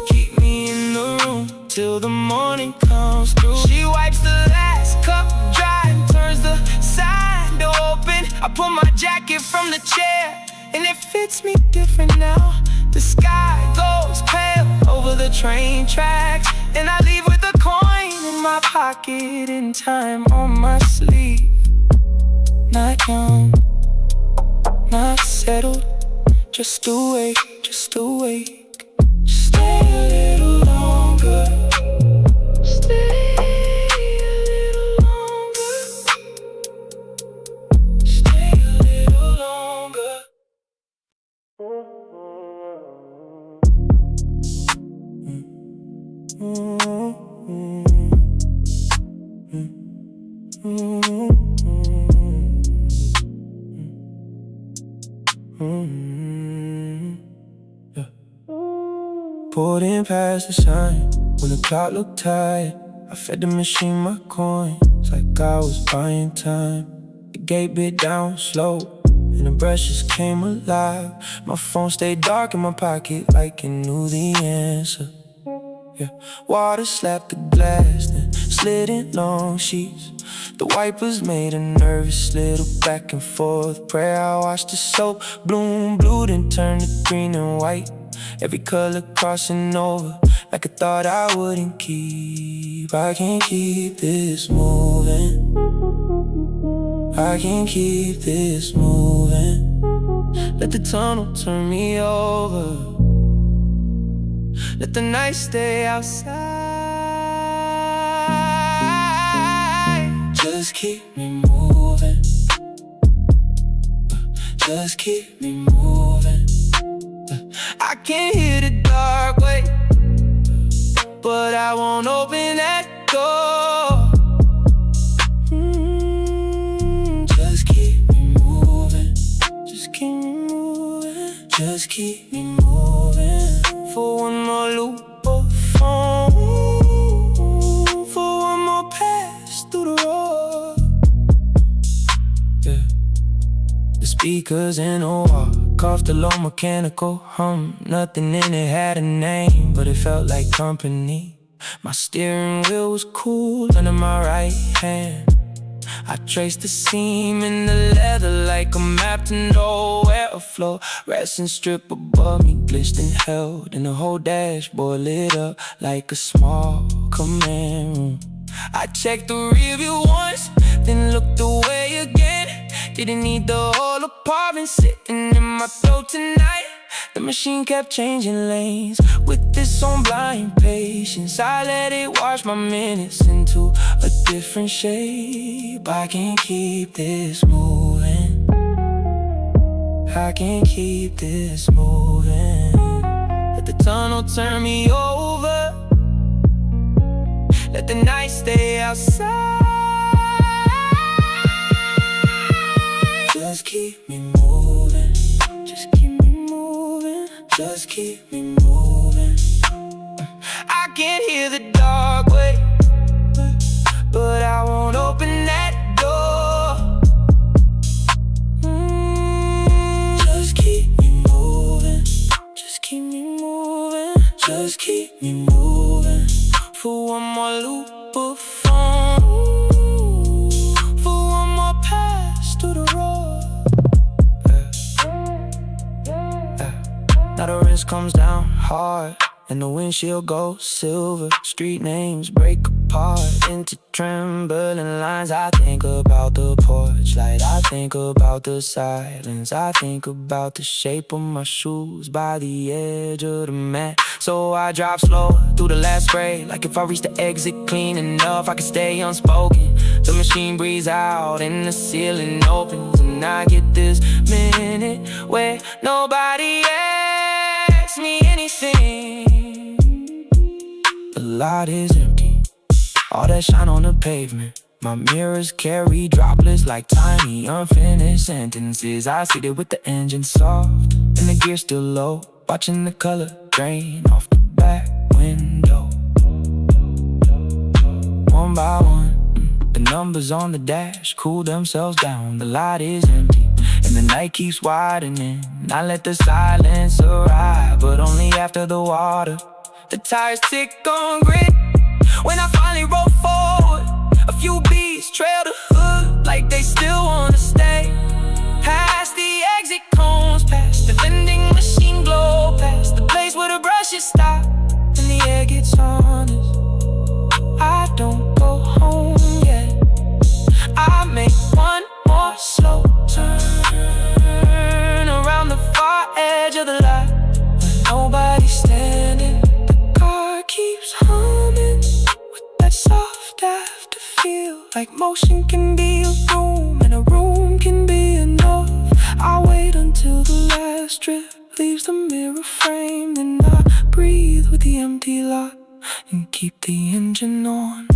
keep me in the room till the morning comes through. She wipes the last cup dry and turns the sign door open. I pull my jacket from the chair and it fits me different now. The sky goes pale over the train tracks, and I leave with a coin in my pocket and time on my sleeve. Not young, not settled, just awake, just awake. Stay a little longer, stay a little longer, stay a little longer. Yeah. Pulled in past the sign, When the clock looked tired, I fed the machine my coins like I was buying time. The gate bit down slow and the brushes came alive. My phone stayed dark in my pocket like it knew the answer. Yeah, water slapped the glass, then slid in long sheets. The wipers made a nervous little back and forth prayer. I watched the soap bloom blue, then turn to green and white. Every color crossing over like a thought I wouldn't keep. I can't keep this moving. I can't keep this moving. Let the tunnel turn me over. Let the night stay outside. Just keep me moving. Just keep me moving. I can hear the dark way, but I won't open that door. Just keep me moving. Just keep me moving. Just keep me moving. For one more loop of phone, for one more pass through the road. Yeah. The speakers in the wall coughed a low mechanical hum. Nothing in it had a name, but it felt like company. My steering wheel was cool under my right hand. I traced the seam in the leather like a map to know where to flow. Resting strip above me glitched and held, and the whole dashboard lit up like a small command room. I checked the review once, then looked away again. Didn't need the whole apartment sitting in my throat tonight. The machine kept changing lanes with its own blind patience. I let it wash my minutes into a different shape. I can't keep this moving. I can't keep this moving. Let the tunnel turn me over. Let the night stay outside. Just keep me moving. Just keep me moving. Just keep me moving. I can hear the dark way, but I won't open that door. Just keep me moving. Just keep me moving. Just keep me moving. For one more loop of phone, for one more pass through the road. Now the rinse comes down hard, and the windshield goes silver. Street names break apart into trembling lines. I think about the porch light, I think about the silence, I think about the shape of my shoes by the edge of the mat. So I drive slow through the last spray, like if I reach the exit clean enough I can stay unspoken. The machine breathes out and the ceiling opens, and I get this minute where nobody asks me anything. The lot is empty, all that shine on the pavement. My mirrors carry droplets like tiny unfinished sentences. I sit there with the engine soft and the gear still low, watching the color drain off the back window. One by one, the numbers on the dash cool themselves down. The lot is empty and the night keeps widening. I let the silence arrive, but only after the water. The tires tick on grit. When I finally roll forward, a few beats trail the hood like they still wanna stay. Past the exit cones, past the vending machine glow, past the place where the brushes stop and the air gets honest. I don't go home yet. I make one more slow turn around the far edge of the lot when nobody's standing. The car keeps humming with that soft after feel, like motion can be a room and a room can be enough. I wait until the last strip leaves the mirror frame, then I breathe with the empty lot and keep the engine on.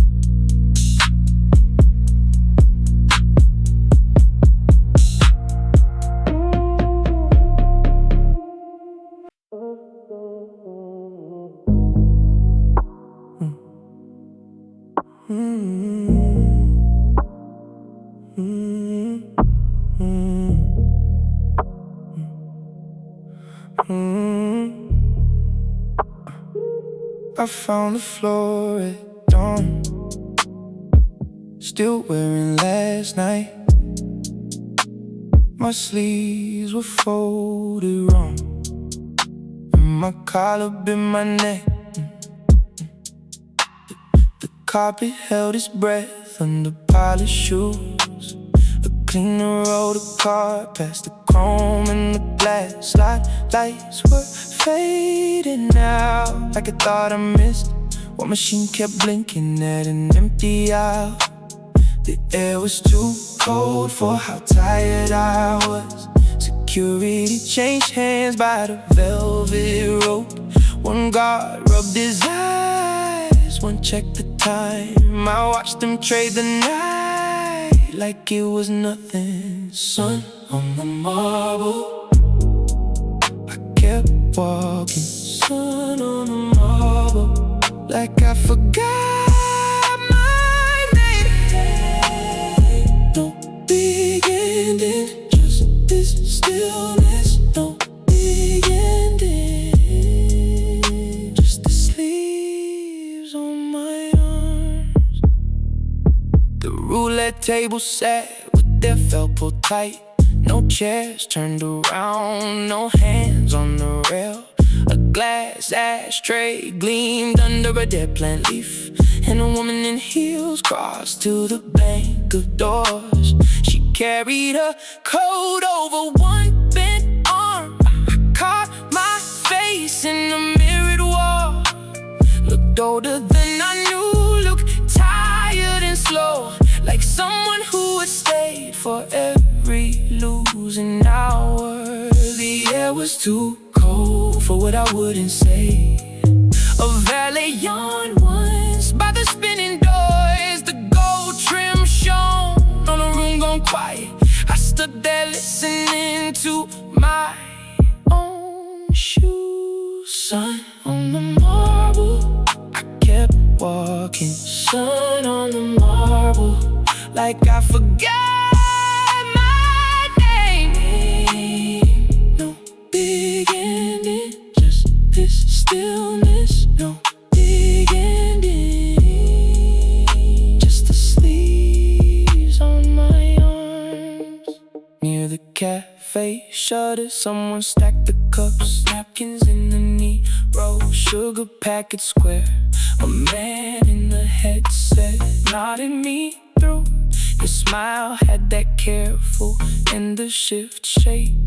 I found the floor at dawn, still wearing last night. My sleeves were folded wrong, and my collar bit my neck. The carpet held its breath under polished shoes. A cleaner rolled a car past the chrome and the glass. Slide lights were fading out like I thought I missed. One machine kept blinking at an empty aisle. The air was too cold for how tired I was. Security changed hands by the velvet rope. One guard rubbed his eyes, one checked the time. I watched them trade the night like it was nothing. Sun on the marble, I kept walking. Sun on the marble, like I forgot my name. No big ending, just this stillness. No big ending, just the sleeves on my arms. The roulette table sat with their felt pulled tight. No chairs turned around, no hands on the rail. A glass ashtray gleamed under a dead plant leaf, and a woman in heels crossed to the bank of doors. She carried a coat over one bent arm. I caught my face in the mirrored wall. Looked older than I knew, looked tired and slow, like someone who had stayed for every losing hour. The air was too cold for what I wouldn't say. A valet yawned once by the spinning doors. The gold trim shone on a room gone quiet. I stood there listening to my own shoes. Sun on the marble, I kept walking. Sun on the marble, like I forgot my name. No big ending, just this stillness. No big ending, just the sleeves on my arms. Near the cafe shutters, someone stacked the cups, napkins in the neat row, sugar packet square. A man in the headset nodded me through. His smile had that careful in the shift shape.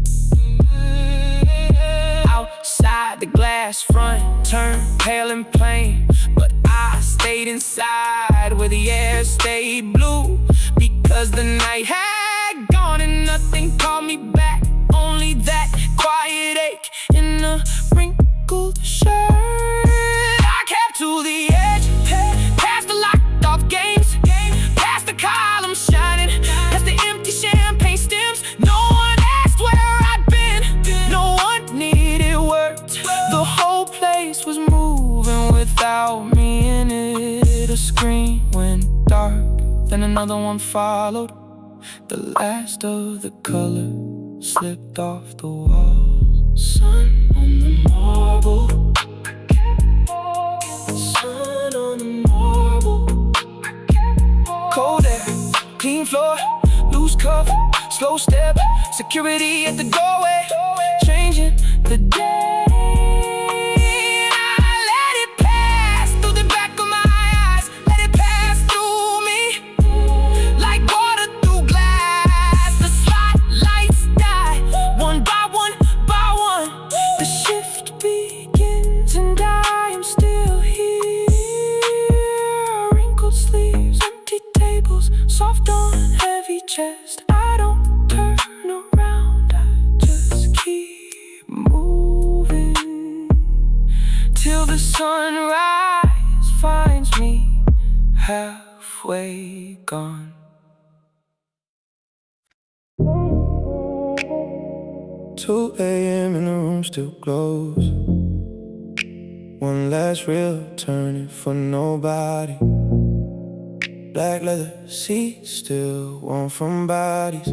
Outside, the glass front turned pale and plain, but I stayed inside where the air stayed blue, because the night had gone and nothing called me back. Only that quiet ache in a wrinkled shirt. I kept to the edge, past the locked off games, past the columns shining, past the empty champagne stems. No one asked where I'd been, no one needed words. The whole place was moving without me in it. A screen went dark, then another one followed. The last of the color slipped off the walls. Sun on the marble, sun on the marble. Cold air, clean floor, loose cuff, slow step, security at the doorway, changing the day. I let it pass through the back of my eyes, let it pass through me, like water through glass. The spotlights die, one by one by one. The shift begins and I am still here. Wrinkled sleeves, empty tables, soft on heavy chest. I don't turn around, I just keep moving till the sunrise finds me halfway gone. 2 a.m. and the room still glows. One last real turning for nobody. Black leather seats still warm from bodies.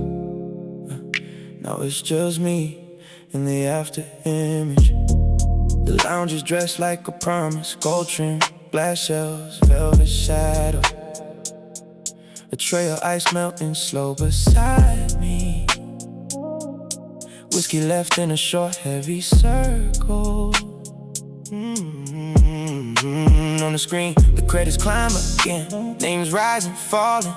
Now it's just me in the after image. The lounge is dressed like a promise. Gold trim, glass shells, velvet shadow. A tray of ice melting slow beside me. Whiskey left in a short, heavy circle. On the screen, the credits climb again. Names rising, falling,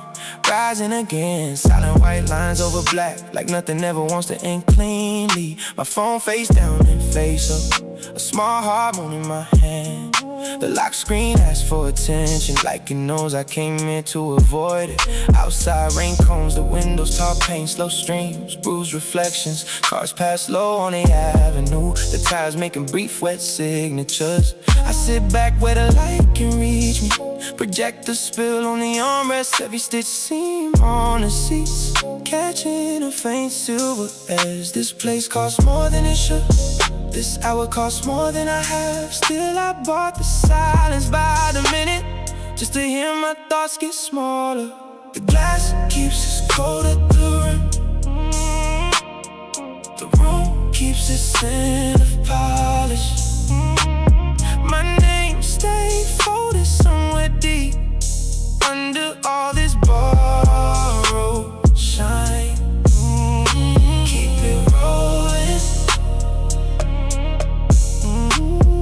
rising again. Silent white lines over black, like nothing ever wants to end cleanly. My phone face down and face up, a small harmony in my hand. The lock screen asks for attention, like it knows I came here to avoid it. Outside rain cones, the windows, tall paint, slow streams, bruised reflections. Cars pass slow on the avenue, the tires making brief wet signatures. I sit back where the light can reach me. Projector spill on the armrest, every stitch seam on the seats, catching a faint silver edge. This place costs more than it should. This hour costs more than I have. Still I bought the silence by the minute, just to hear my thoughts get smaller. The glass keeps us cold at the rim. The room keeps its scent of polish. My name stayed folded somewhere deep under all this borrowed shine. Keep it rolling.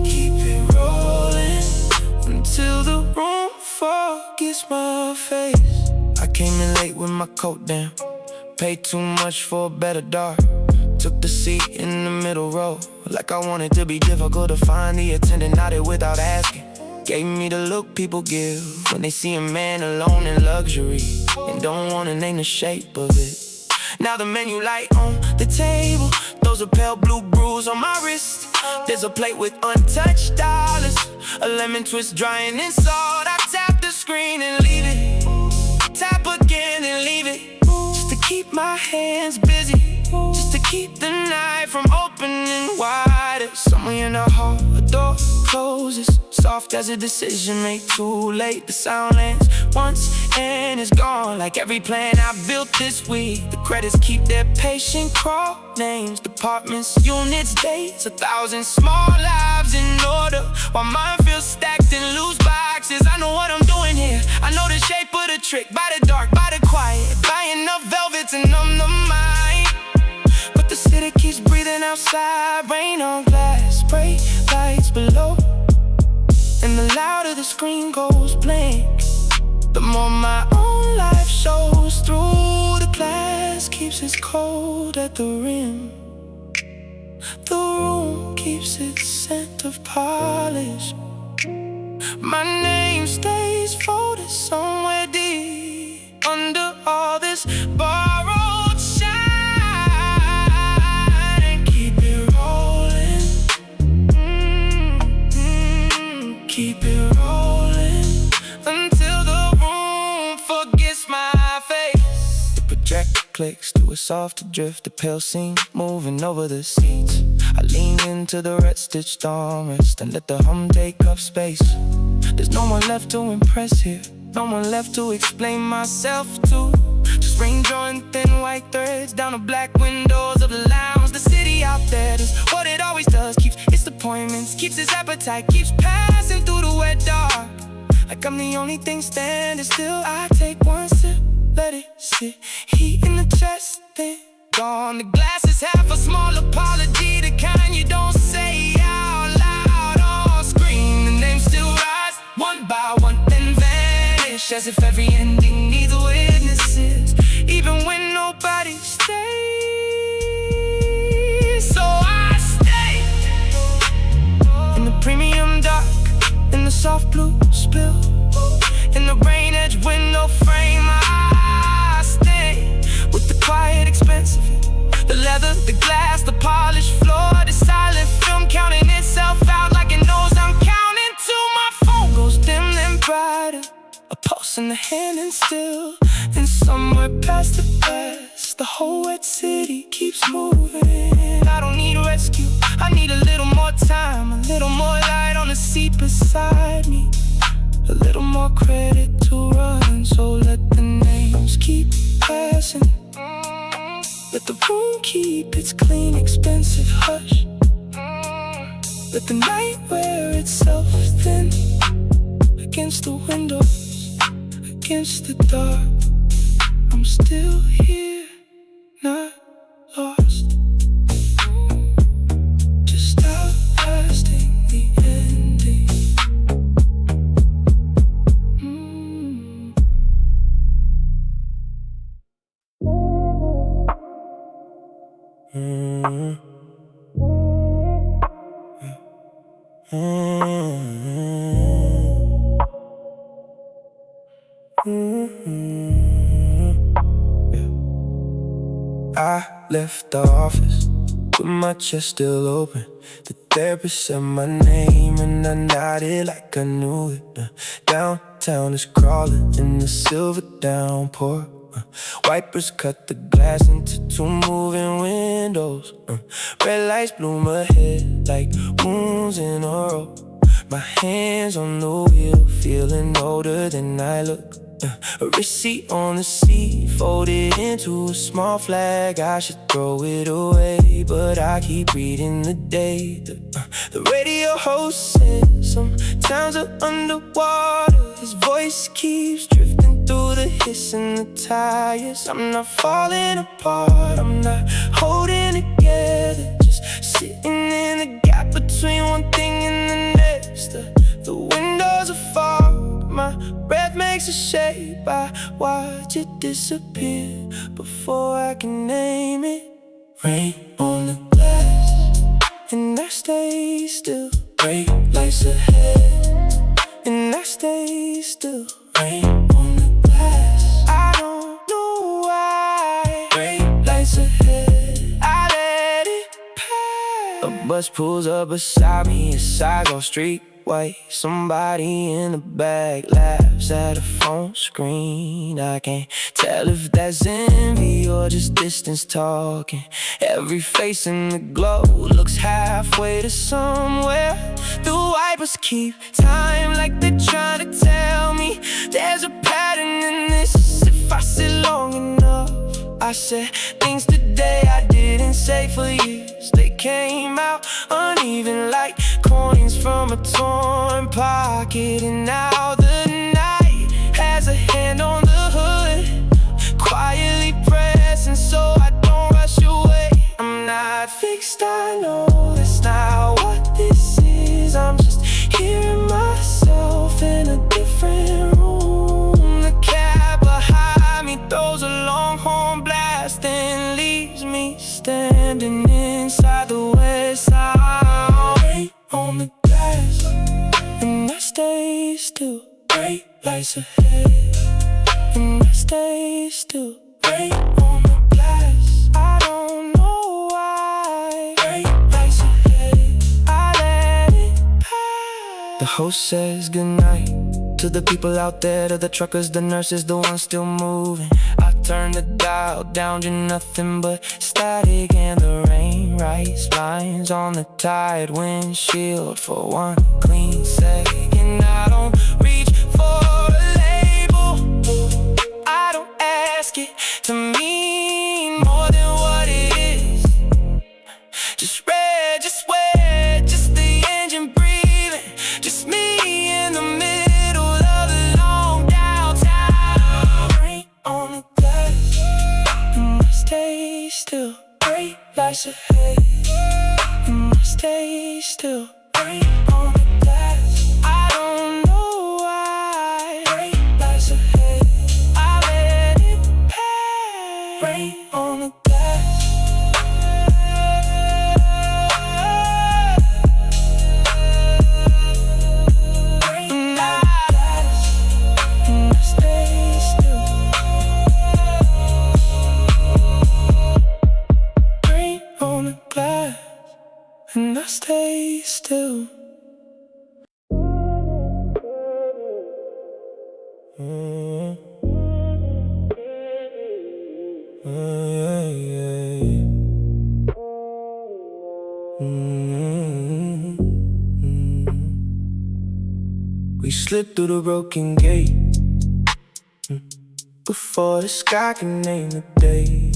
Keep it rolling until the room forgets my face. I came in late with my coat down, paid too much for a better dark. Took the seat in the middle row, like I wanted to be difficult to find. The attendant nodded without asking, gave me the look people give when they see a man alone in luxury and don't want to name the shape of it. Now the menu light on the table, those a pale blue bruise on my wrist. There's a plate with untouched dollars, a lemon twist drying in salt. I tap the screen and leave it, tap again and leave it, just to keep my hands busy, just to keep the night from opening wider. Somewhere in the hall, a door closes, soft as a decision made too late. The sound lands once and it's gone, like every plan I built this week. The credits keep their patient crawl, names, departments, units, dates, 1,000 small lives in order, while mine feels stacked in loose boxes. I know what I'm doing here, I know the shape of the trick, by the dark, by the quiet, buy enough velvet to numb the mind. But the city keeps breathing outside, rain on glass, spray lights below, and the louder the screen goes blank, the more my own life shows through. The glass keeps its cold at the rim. The room keeps its scent of polish. My name stays folded somewhere deep under all this borrowed shine. Keep it rolling. Keep it rolling until the room forgets my face. The projector clicks to a soft drift, the pale scene moving over the seats. I lean into the red-stitched armrest and let the hum take up space. There's no one left to impress here, no one left to explain myself to. Just rain drawing thin white threads down the black windows of the lounge. The city out there does what it always does, keeps its appointments, keeps its appetite, keeps passing through the wet dark, like I'm the only thing standing still. I take one sip, let it sit, heat in the chest, then gone. The glass is half a small apology, the kind you don't say out loud on screen. The names still rise one by one, then vanish, as if every ending needs witnesses, even when nobody stays. So I stay in the premium dark, in the soft blue spill, in the rain edge window frame. I stay with the quiet expense of it, the leather, the glass, the polished floor, the silent film counting itself out like it knows I'm counting till my phone goes dim and brighter, a pulse in the hand and still. And somewhere past the past, the whole wet city keeps moving. I don't need rescue, I need a little more time, a little more light on the seat beside me, a little more credit to run. So let the names keep passing, let the room keep its clean, expensive hush. Let the night wear itself thin against the windows, against the dark. I'm still here, not lost, just outlasting the ending. I left the office with my chest still open. The therapist said my name and I nodded like I knew it. Downtown is crawling in the silver downpour. Wipers cut the glass into two moving windows. Red lights bloom ahead like wounds in a row. My hands on the wheel, feeling older than I look. A receipt on the seat, folded into a small flag. I should throw it away, but I keep reading the day. The radio host says some towns are underwater. His voice keeps drifting through the hiss and the tires. I'm not falling apart, I'm not holding together, just sitting in the gap between one thing and the next. The windows are fogged, my breath makes a shape. I watch it disappear before I can name it. Rain on the glass, and I stay still. Bright lights ahead, and I stay still. Rain on the glass, I don't know why. Bright lights ahead, I let it pass. A bus pulls up beside me as I go streetwise. Somebody in the back laughs at a phone screen. I can't tell if that's envy or just distance talking. Every face in the glow looks halfway to somewhere. The wipers keep time like they're trying to tell me there's a pattern in this. If I sit long enough, I said things today I didn't say for years. They came out uneven like coins from a torn pocket. And now the night has a hand on the hood, quietly pressing so I don't rush away. I'm not fixed, I know that's not what this is. I'm just hearing myself in a different room. The cab behind me throws a long horn blast and leaves me standing inside the west side. Rain on the glass, and I stay still. Bright lights ahead, and I stay still. Rain on the glass, I don't know why. Bright lights ahead, I let it pass. The host says goodnight to the people out there, to the truckers, the nurses, the ones still moving. I turn the dial down to nothing but static, and the rain writes lines on the tired windshield for one clean second. I don't reach for a label, I don't ask it to mean more than what it is. Just red, just wet, just the engine breathing, just me in the middle of the long downtown. Rain on the glass, and I stay still. Bright lights ahead, and I stay still. Rain on the glass, I don't know why. Bright lights ahead, I let it pass. Rain on the glass, rain on the glass, and I stay still. Rain on the glass, and I stay still. We slid through the broken gate before the sky can name the day.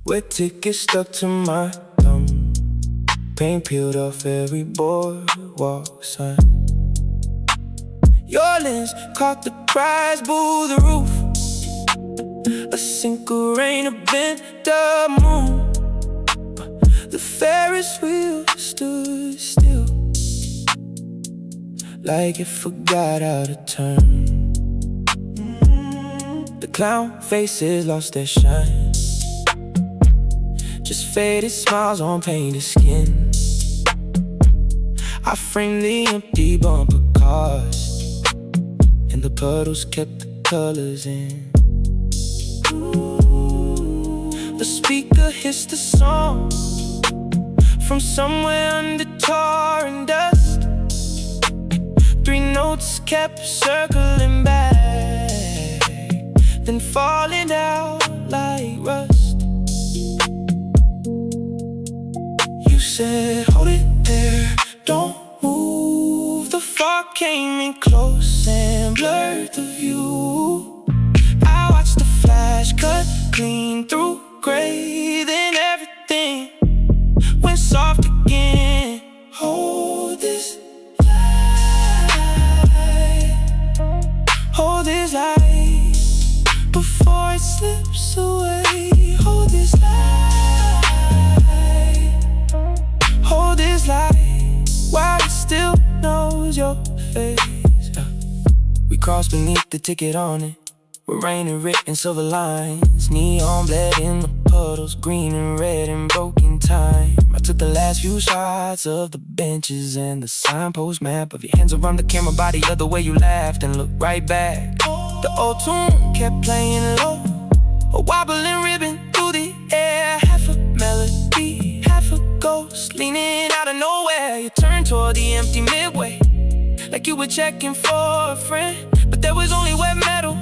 Wet ticket stuck to my thumb. Paint peeled off every boardwalk sign. Your lens caught the cries, blew the roof. A sink of rain, a bent the moon. The Ferris wheel stood still, like it forgot how to turn. The clown faces lost their shine, just faded smiles on painted skin. I framed the empty bumper cars, and the puddles kept the colors in. The speaker hissed a song from somewhere under tar and dust. 3 notes kept circling back, then falling out like rust. You said, hold it there, don't move. The fog came in close and blurred the view. I watched the flash cut clean through gray, then everything went soft again. Hold this light, hold this light before it slips away. Hold this light, hold this light while it still knows your face. We crossed beneath the ticket on it, with rain and written silver lines. Neon bled in the puddles, green and red in broken time. I took the last few shots of the benches and the signpost map of your hands around the camera body, of the way you laughed and looked right back. The old tune kept playing low, a wobbling ribbon through the air. Half a melody, half a ghost, leaning out of nowhere. You turned toward the empty midway, like you were checking for a friend, but there was only wet metal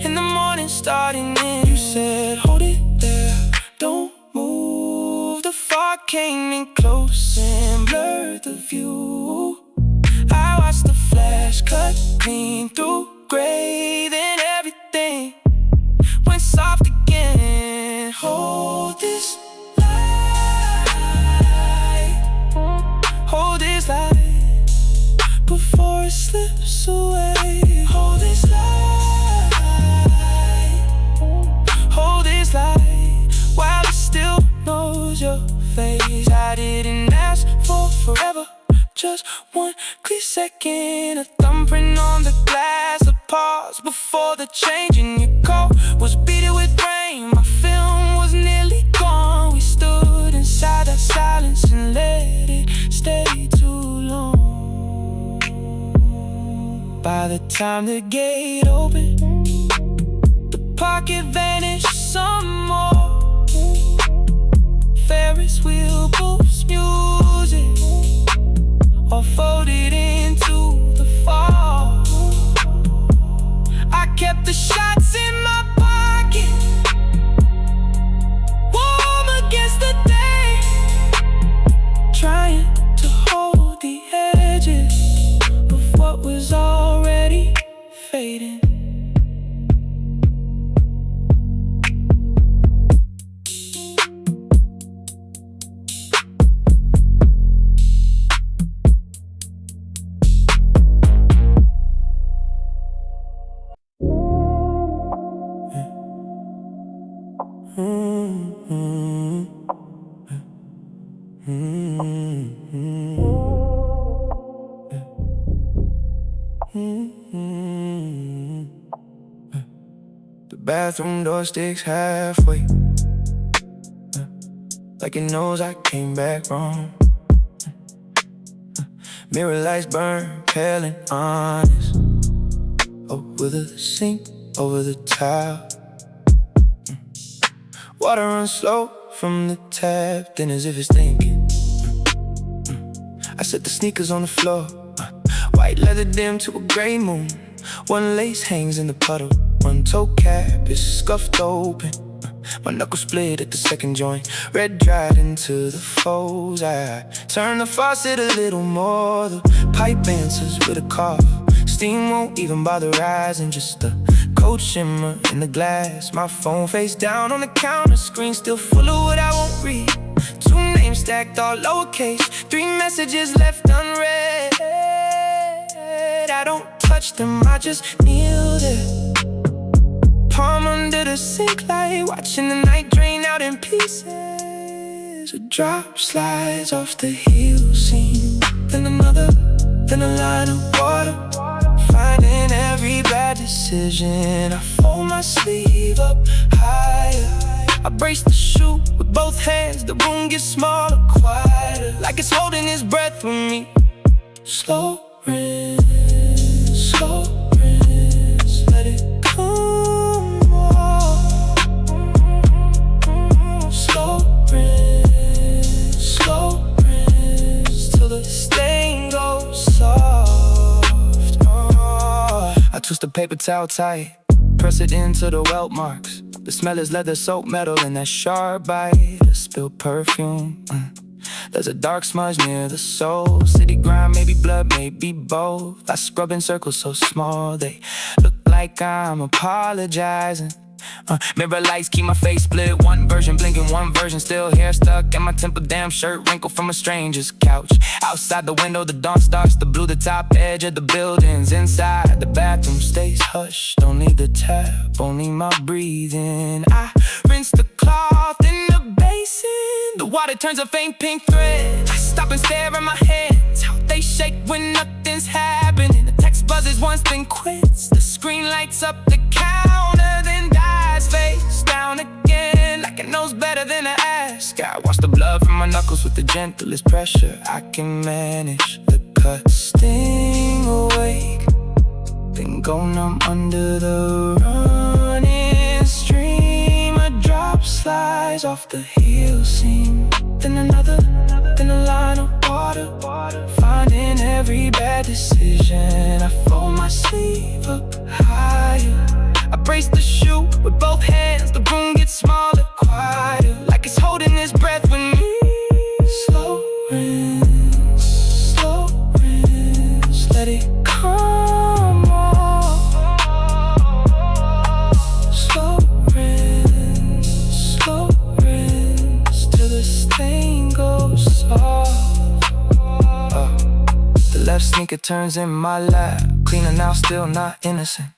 in the morning starting in. You said, hold it there, don't move. The fog came in close and blurred the view. I watched the flash cut clean through gray, then everything went soft again. Hold this light, hold this light before it slips away. Hold this light, hold this light while it still knows your face. I didn't ask for forever, just one clear second. A thumbprint on the glass, a pause before the change in your coat was beaded with rain. My film was nearly gone. We stood inside that silence and let it stay too long. By the time the gate opened, the pocket vanished some more. Ferris wheel booths music, all folded into the fall. I kept the shots in my pocket, warm against the day, trying to hold the edges of what was already fading. The bathroom door sticks halfway, like it knows I came back wrong. Mirror lights burn pale and honest over the sink, over the tile. Water runs slow from the tap, then as if it's thinking. I set the sneakers on the floor, white leather dim to a gray moon. One lace hangs in the puddle, one toe cap is scuffed open. My knuckles split at the second joint, red dried into the folds. I turn the faucet a little more, the pipe answers with a cough. Steam won't even bother rising, just a cold shimmer in the glass. My phone face down on the counter, screen still full of what I won't read. 2 names stacked contact all lowercase, 3 messages left unread. I don't touch them, I just kneel there, palm under the sink light, watching the night drain out in pieces. A drop slides off the heel seam, then another, then a line of water. Finding every bad decision, I fold my sleeve up higher. I brace the shoe with both hands, the room gets smaller, quieter, like it's holding its breath with me. Slow rinse, slow rinse, let it come off. Slow rinse, till the stain goes soft. I twist the paper towel tight, press it into the welt marks. The smell is leather, soap, metal, and that sharp bite of spilled perfume. There's a dark smudge near the soul. City grime, maybe blood, maybe both. I scrub in circles so small they look like I'm apologizing. Mirror lights keep my face split, one version blinking, one version still. Hair stuck in my temple, damn shirt wrinkled from a stranger's couch. Outside the window the dawn starts to blue the top edge of the buildings. Inside the bathroom stays hushed, only the tap, only my breathing. I rinse the cloth in the basin, the water turns a faint pink thread. I stop and stare at my hands, how they shake when nothing's happening. The text buzzes once then quits, the screen lights up the counter then dies face down again, like it knows better than to ask. I wash the blood from my knuckles with the gentlest pressure I can manage. The cuts sting awake, then go numb under the running stream. A drop slides off the heel seam, then another, then a line of water. Finding every bad decision, I fold my sleeve up higher. I brace the shoe with both hands, the room gets smaller, quieter, like it's holding its breath with me. Slow rinse, let it come off. Slow rinse, till the stain goes soft. The left sneaker turns in my lap, cleaner now, still not innocent.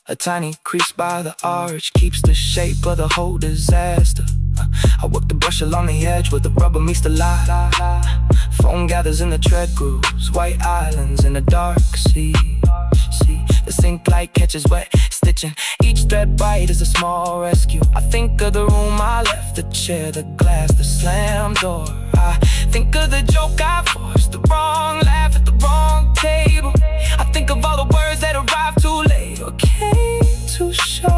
A tiny crease by the arch keeps the shape of the whole disaster. I work the brush along the edge where the rubber meets the lie. Foam gathers in the tread grooves, white islands in the dark sea. The sink light catches wet stitching, each thread bite is a small rescue. I think of the room I left, the chair, the glass, the slammed door. I think of the joke I forced, the wrong laugh at the wrong table. I think of all the words that arrived too late or came too short.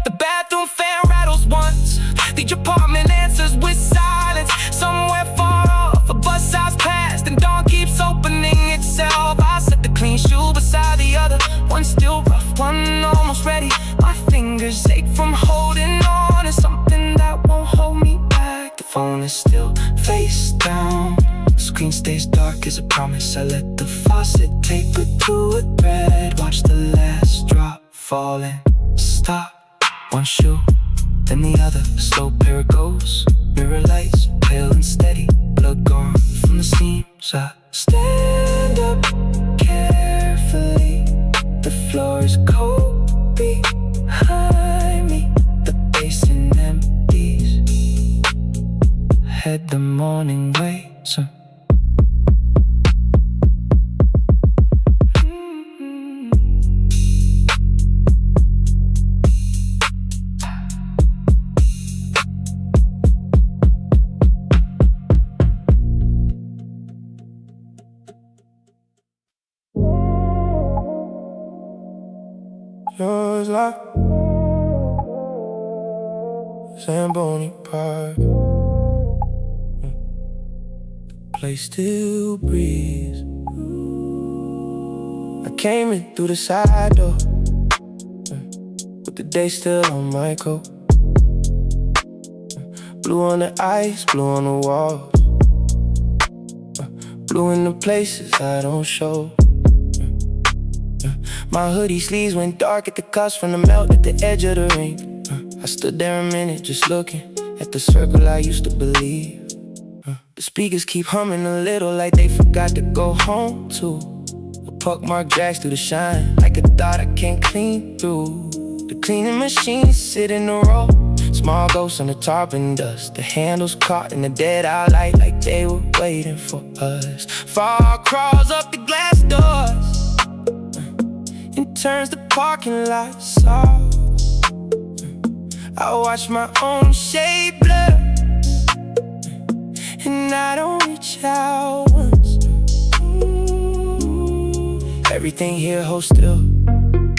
The bathroom fan rattles once, the apartment answers with silence. Somewhere far off, a bus size past, and dawn keeps opening itself. I set the clean shoe beside the other, one still rough, one almost ready. My fingers ache from holding on to something that won't hold me back. The phone is still face down, the screen stays dark as a promise. I let the faucet taper to a thread, watch the last drop fall and stop. One shoe, then the other, a slow pair it goes. Mirror lights, pale and steady, blood gone from the seams. I stand up carefully, the floor is cold behind me, the basin empties. Head the morning waits. Yours like Zamboni Park. The place still breathes. I came in through the side door, with the day still on my coat. Blue on the ice, blue on the walls, blue in the places I don't show. My hoodie sleeves went dark at the cusp from the melt at the edge of the rink. I stood there a minute just looking at the circle I used to believe. The speakers keep humming a little like they forgot to go home too. A pockmark drags through the shine like a dot I can't clean through. The cleaning machine sit in a row, small ghosts on the tarpon dust. The handles caught in the dead eye light like they were waiting for us. Fog crawls up the glass doors and turns the parking lot soft. I watch my own shape blur, and I don't reach out once. Everything here holds still,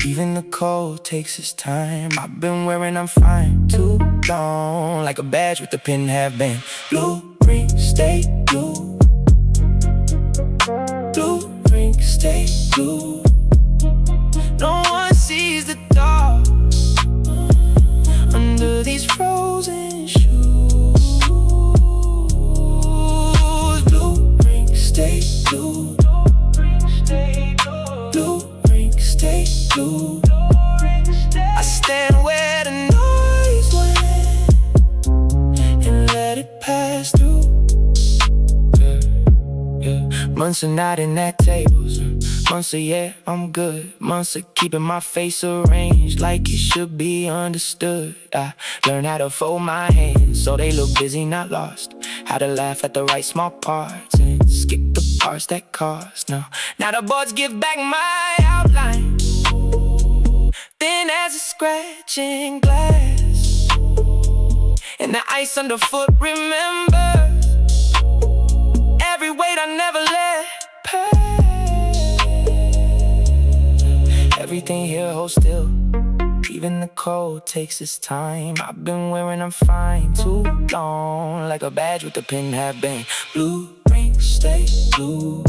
even the cold takes its time. I've been wearing I'm fine too long, like a badge with the pin have been. Blue ring, stay blue. Blue ring, stay blue. No one sees the dark under these frozen shoes. Blue ring, stay blue. Blue ring, stay blue. I stand where the noise went and let it pass through. Months of nodding at tables, months of yeah, I'm good. Months of keeping my face arranged like it should be understood. I learned how to fold my hands so they look busy, not lost. How to laugh at the right small parts and skip the parts that cost. Now the boards give back my outline, thin as a scratching glass, and the ice underfoot remembers every weight I never let pass. Everything here holds still, even the cold takes its time. I've been wearing I'm fine too long, like a badge with the pin have been. Blue ring, stay blue.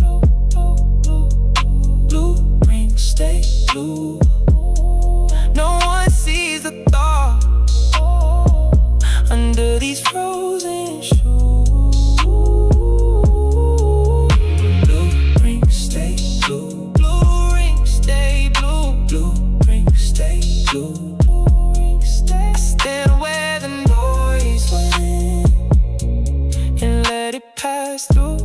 Blue ring, stay blue. No one sees the thought under these frozen shoes. Blue ring, stay blue. Blue ring, stay blue. Blue ring, stay blue. I stand where the noise went and let it pass through.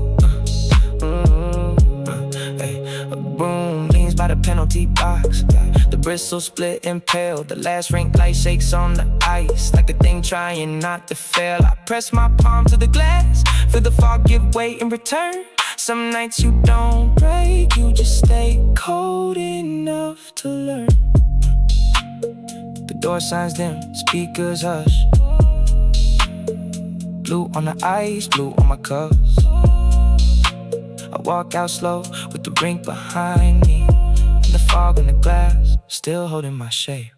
A broom leans by the penalty box, the bristles split and pale. The last rink light shakes on the ice like the thing trying not to fail. I press my palm to the glass, feel the fog give way in return. Some nights you don't break, you just stay cold enough to learn. The door signs dim, speakers hush. Blue on the ice, blue on my cuffs. I walk out slow with the rink behind me, and the fog on the glass still holding my shape.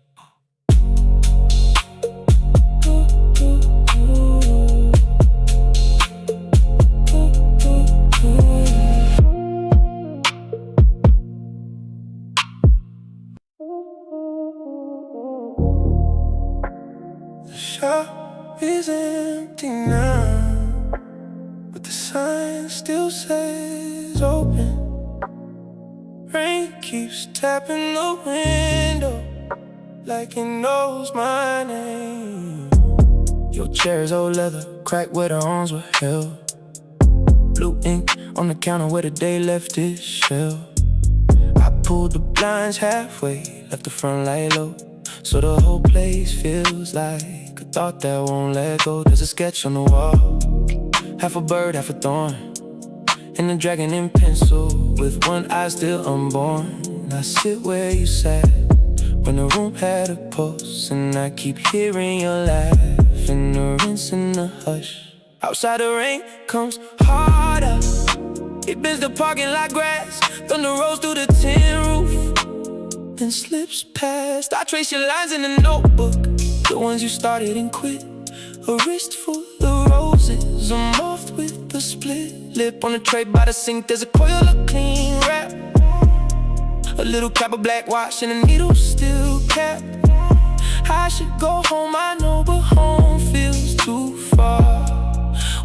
The shop is empty now, but the sign still says open. Rain keeps tapping the window like it knows my name. Your chair's old leather, cracked where the arms were held. Blue ink on the counter where the day left its shell. I pulled the blinds halfway, left the front light low, so the whole place feels like a thought that won't let go. There's a sketch on the wall, half a bird, half a thorn, and a dragon in pencil with one eye still unborn. I sit where you sat when the room had a pulse, and I keep hearing your laugh in the rinse and the hush. Outside the rain comes harder, it bends the parking lot grass. Thunder rolls through the tin roof, then slips past. I trace your lines in the notebook, the ones you started and quit. A wrist full of roses, a moth with a split lip. On the tray by the sink, there's a coil of clean wrap, a little cap of black wash, and a needle still capped. I should go home, I know, but home feels too far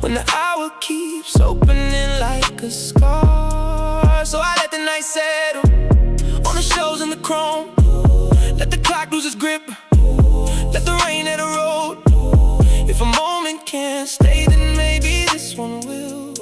when the hour keeps opening like a scar. So I let the night settle on the shelves and the chrome. Let the clock lose its grip, let the rain hit the road. If a moment can't stay, then maybe this one will.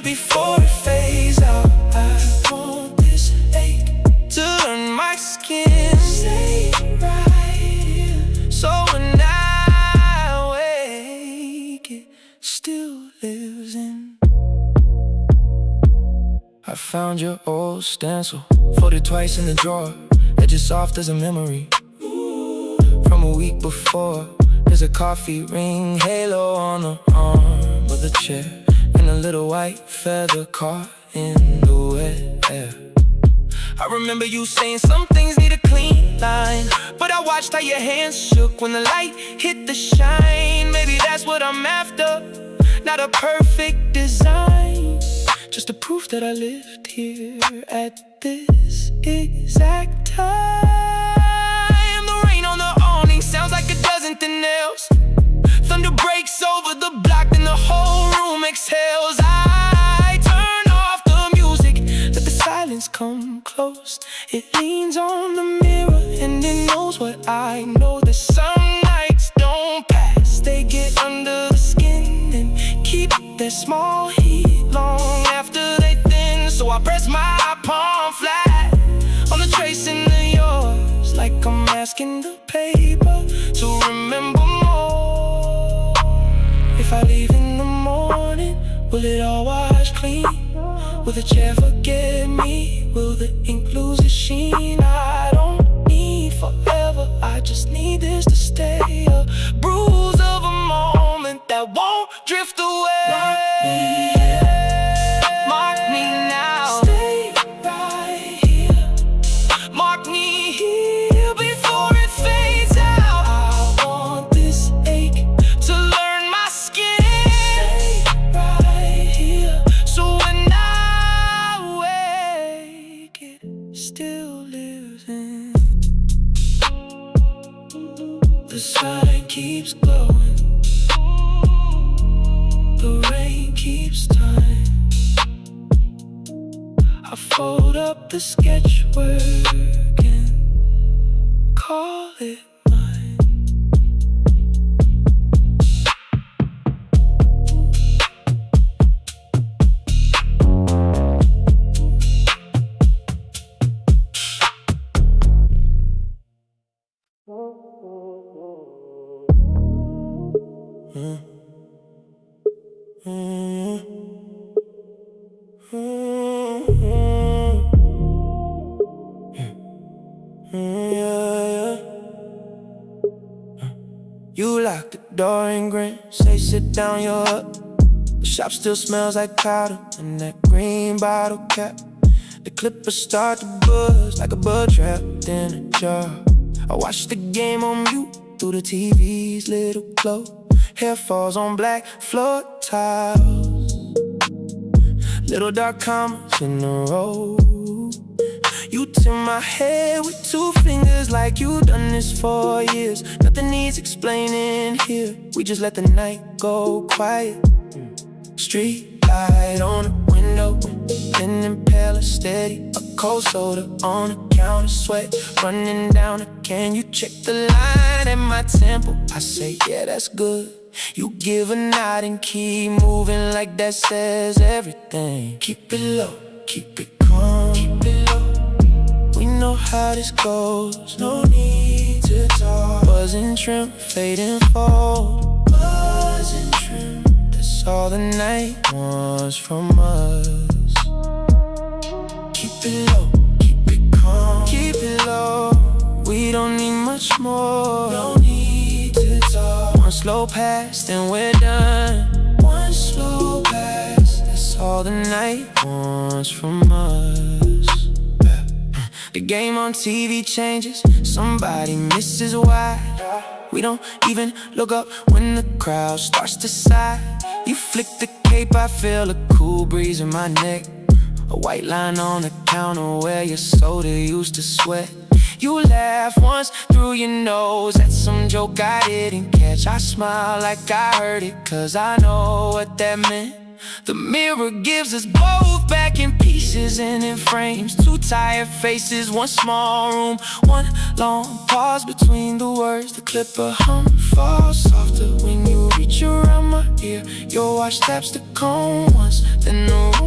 before it fades out. I want this ache to learn my skin. Stay right here, so when I wake, it still lives in. I found your old stencil, folded twice in the drawer, edges soft as a memory from a week before. There's a coffee ring halo on the arm of the chair, and a little white feather caught in the wet air. I remember you saying some things need a clean line, but I watched how your hands shook when the light hit the shine. Maybe that's what I'm after, not a perfect design, just a proof that I lived here at this exact time. The rain on the awning sounds like a dozen thin nails. Thunder breaks over the block, then the whole room exhales. I turn off the music, let the silence come close. It leans on the mirror and it knows what I know, that some nights don't pass. They get under the skin and keep their small heat long after they thin. So I press my palm flat on the tracing of yours, like I'm asking the paper to remember more. If I leave in the morning, will it all wash clean? Will the chair forget me? Will the ink lose its sheen? I don't need forever, I just need this to stay. A bruise of a moment that won't drift away. Mark me now. Stay right here. Mark me here before it fades out. I want this ache to learn my skin. Stay right here, so when I wake, it still lives in. The sun keeps glowing, the rain keeps time. I fold up the sketchwork and call it mine. You lock the door and grin, say sit down, you're up. The shop still smells like powder and that green bottle cap. The clippers start to buzz like a bug trapped in a jar. I watch the game on mute through the TV's little glow. Hair falls on black floor tiles, little dark commas in a row. You tip my head with two fingers like you done this for years. Nothing needs explaining here, we just let the night go quiet. Street light on the window, thin and pale and steady. A cold soda on the counter, sweat running down it. Can you check the line at my temple? I say, yeah, that's good. You give a nod and keep moving like that says everything. Keep it low, keep it calm, keep it low. We know how this goes, no need to talk. Buzzing trim, fading fold. Buzzing trim, that's all the night wants from us. Keep it low, keep it calm, keep it low. We don't need much more, no need to talk. One slow pass, then we're done. One slow pass, that's all the night wants from us. The game on TV changes, somebody misses why. We don't even look up when the crowd starts to sigh. You flick the cape, I feel a cool breeze in my neck. A white line on the counter where your soda used to sweat. You laugh once through your nose at some joke I didn't catch. I smile like I heard it, cause I know what that meant. The mirror gives us both back in pieces and in frames. Two tired faces, one small room, one long pause between the words. The clipper hum falls softer when you reach around my ear. Your watch taps the cone once, then the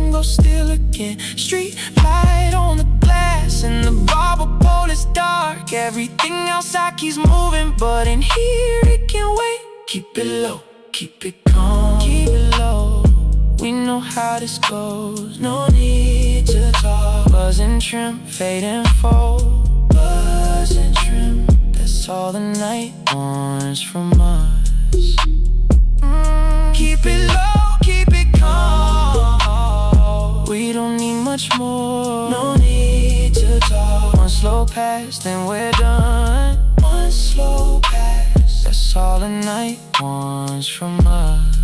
weekend. Street light on the glass and the barber pole is dark. Everything outside keeps moving, but in here it can wait. Keep it low, keep it calm, keep it low. We know how this goes, no need to talk. Buzz and trim, fade and fold. Buzz and trim, that's all the night wants from us. Keep it low, keep it calm. We don't need much more, no need to talk. One slow pass, then we're done. One slow pass, that's all the night wants from us.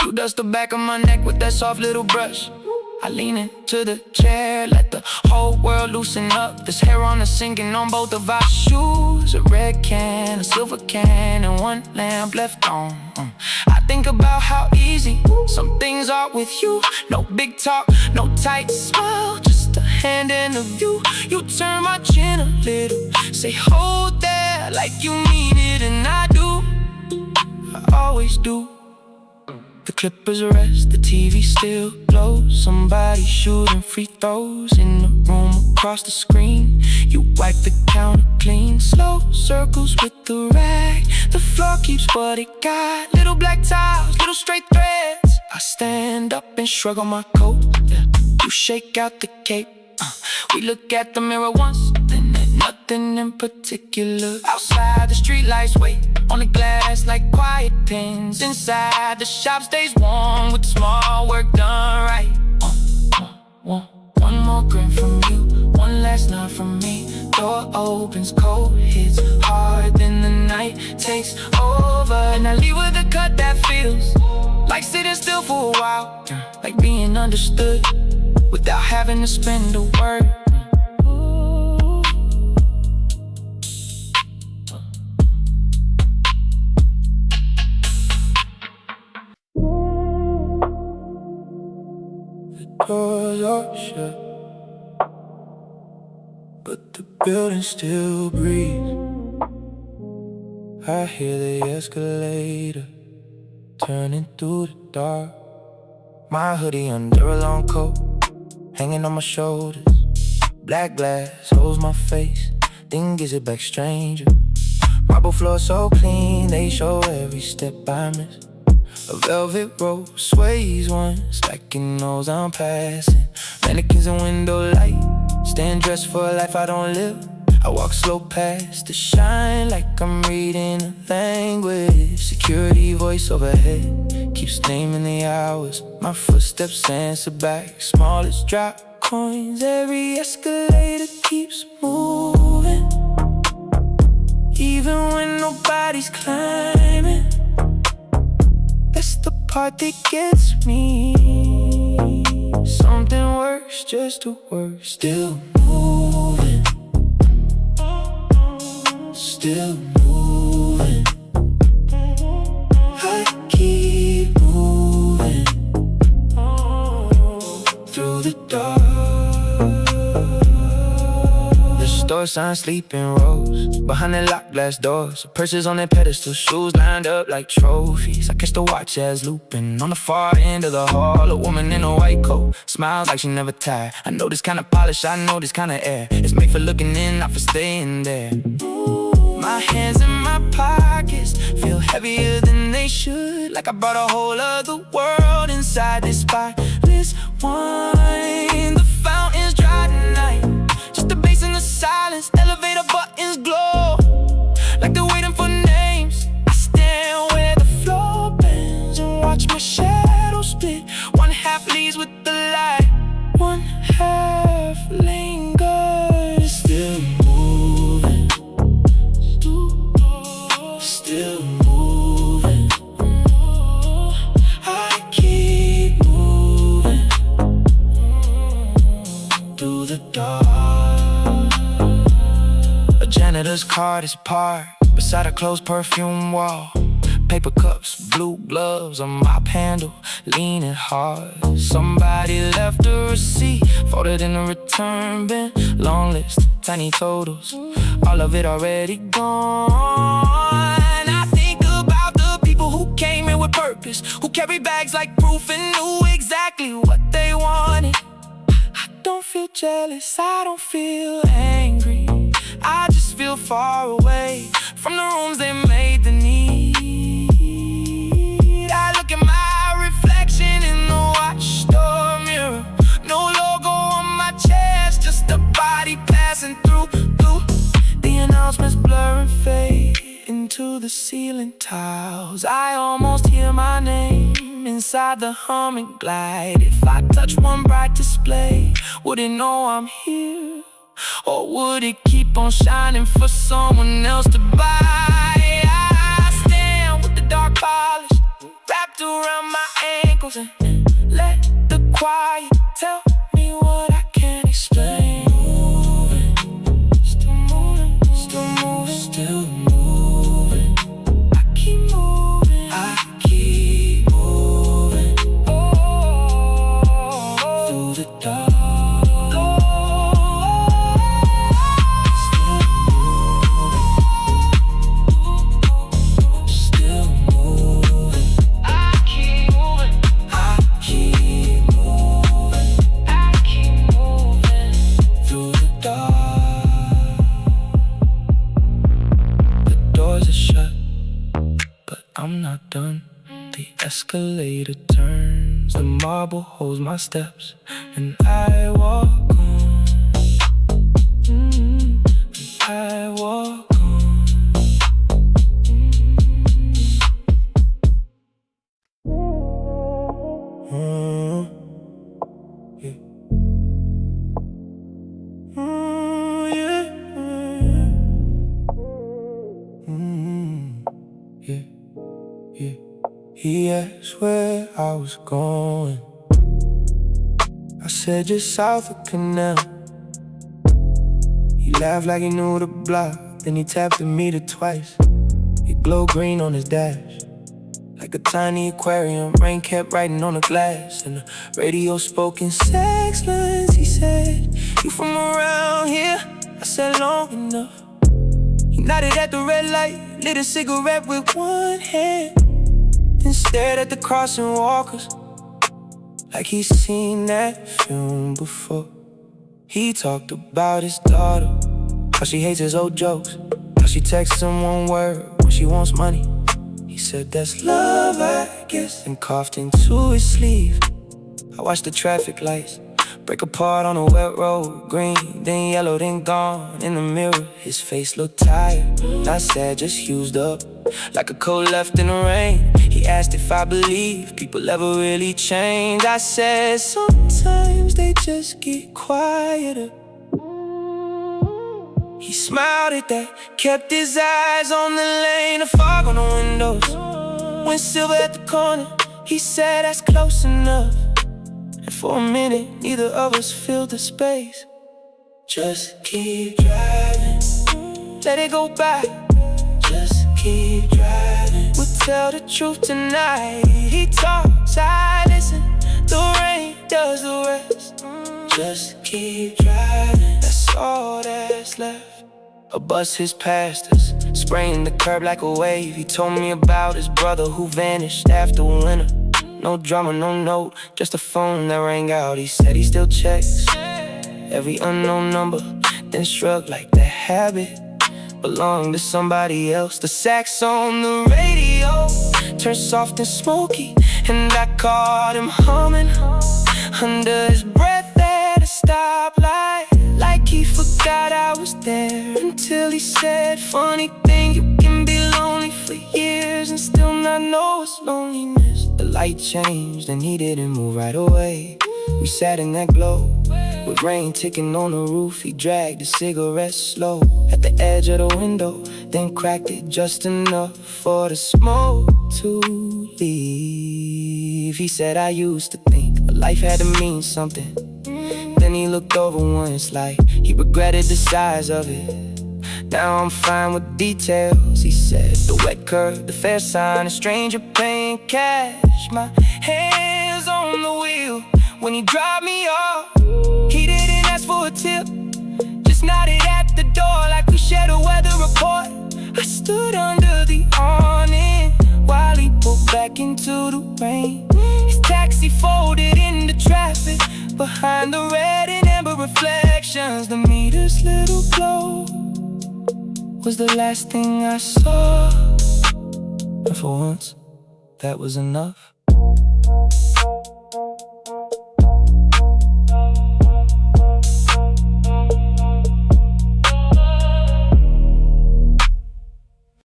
You dust the back of my neck with that soft little brush. I lean into the chair, let the whole world loosen up. This hair on the sinking on both of our shoes. A red can, a silver can, and one lamp left on. I think about how easy some things are with you. No big talk, no tight smile, just a hand and a view. You turn my chin a little, say hold there like you mean it, and I do, I always do. The clippers rest, the TV still glows. Somebody shooting free throws in the room across the screen. You wipe the counter clean, slow circles with the rag. The floor keeps what it got, little black tiles, little straight threads. I stand up and shrug on my coat, yeah. You shake out the cape, we look at the mirror once, then there's nothing in particular. Outside the streetlights wait on the glass like quiet pins. Inside the shop stays warm with the small work done right. One more grin from you, one last night from me. Door opens, cold hits hard, then the night takes over. And I leave with a cut that feels like sitting still for a while, like being understood without having to spend a word. Doors are shut, but the building still breathes. I hear the escalator turning through the dark. My hoodie under a long coat, hanging on my shoulders. Black glass holds my face, then gives it back stranger. Marble floor so clean, they show every step I miss. A velvet rope sways once, like it knows I'm passing. Mannequins and window light, stand dressed for a life I don't live. I walk slow past the shine, like I'm reading a language. Security voice overhead keeps naming the hours. My footsteps answer back, small as drop coins. Every escalator keeps moving, even when nobody's climbing. That's the part that gets me. Something works just to work. Still moving, still moving. I keep moving through the dark. The store sign sleeping rows behind the locked glass doors. Purses on their pedestal, shoes lined up like trophies. I catch the watch as looping on the far end of the hall. A woman in a white coat smiles like she never tired. I know this kind of polish, I know this kind of air. It's made for looking in, not for staying there. My hands in my pockets feel heavier than they should, like I brought a whole other world inside this spotless wine. The fountain's dry tonight, just the bass in the silence. Elevator buttons glow like they're waiting for names. I stand where the floor bends and watch my shadow split. One half leaves with the light, one half lingers. Still moving, still moving. I keep moving through the dark. A janitor's card is parked beside a closed perfume wall. Paper cups, blue gloves, a mop handle, leaning hard. Somebody left a receipt, folded in a return bin. Long list, tiny totals, all of it already gone. I think about the people who came here with purpose, who carried bags like proof and knew exactly what they wanted. I don't feel jealous, I don't feel angry, I just feel far away from the rooms they made the need. I look at my reflection in the watch door mirror. No logo on my chest, just a body passing through. The announcements blur and fade into the ceiling tiles. I almost hear my name inside the hum and glide. If I touch one bright display, would it know I'm here? Or would it keep on shining for someone else to buy? I stand with the dark polish wrapped around my ankles and let the quiet tell me what I can't explain. Still moving, still moving, still moving. I keep moving, I keep moving. Oh, through the dark. I'm not done. The escalator turns, the marble holds my steps, and I walk on. And I walk on. Yeah. Yeah. Yeah. He asked where I was going. I said just south of Canal. He laughed like he knew the block. Then he tapped the meter twice. It glowed green on his dash, like a tiny aquarium. Rain kept writing on the glass, and the radio spoke in sex lines. He said, "You from around here?" I said, "Long enough." He nodded at the red light, lit a cigarette with one hand, and stared at the crossing walkers like he's seen that film before. He talked about his daughter, how she hates his old jokes, how she texts him one word when she wants money. He said, "That's love, I guess," and coughed into his sleeve. I watched the traffic lights break apart on a wet road. Green, then yellow, then gone. In the mirror, his face looked tired, not sad, just used up, like a coat left in the rain. He asked if I believe people ever really change. I said, sometimes they just get quieter. He smiled at that, kept his eyes on the lane. The fog on the windows went silver at the corner. He said, "That's close enough." And for a minute, neither of us filled the space. Just keep driving, let it go by. Just keep driving, we'll tell the truth tonight. He talks, I listen, the rain does the rest. Just keep driving, that's all that's left. A bus has passed us, spraying the curb like a wave. He told me about his brother who vanished after winter. No drama, no note, just a phone that rang out. He said he still checks every unknown number, then shrugged like that habit belonged to somebody else. The sax on the radio turned soft and smoky, and I caught him humming under his breath at a stoplight, like he forgot I was there. Until he said, "Funny thing, you can be lonely for years and still not know it's loneliness." The light changed and he didn't move right away. We sat in that glow with rain ticking on the roof. He dragged a cigarette slow at the edge of the window, then cracked it just enough for the smoke to leave. He said, "I used to think life had to mean something." Then he looked over once like he regretted the size of it. Now I'm fine with details, he said. The wet curve, the fair sign, a stranger paying cash. My hands on the wheel when he dropped me off. He didn't ask for a tip, just nodded at the door like we shared a weather report. I stood under the awning while he pulled back into into the rain. His taxi folded into traffic. Behind the red and amber reflections, the meter's little glow was the last thing I saw. And for once, that was enough.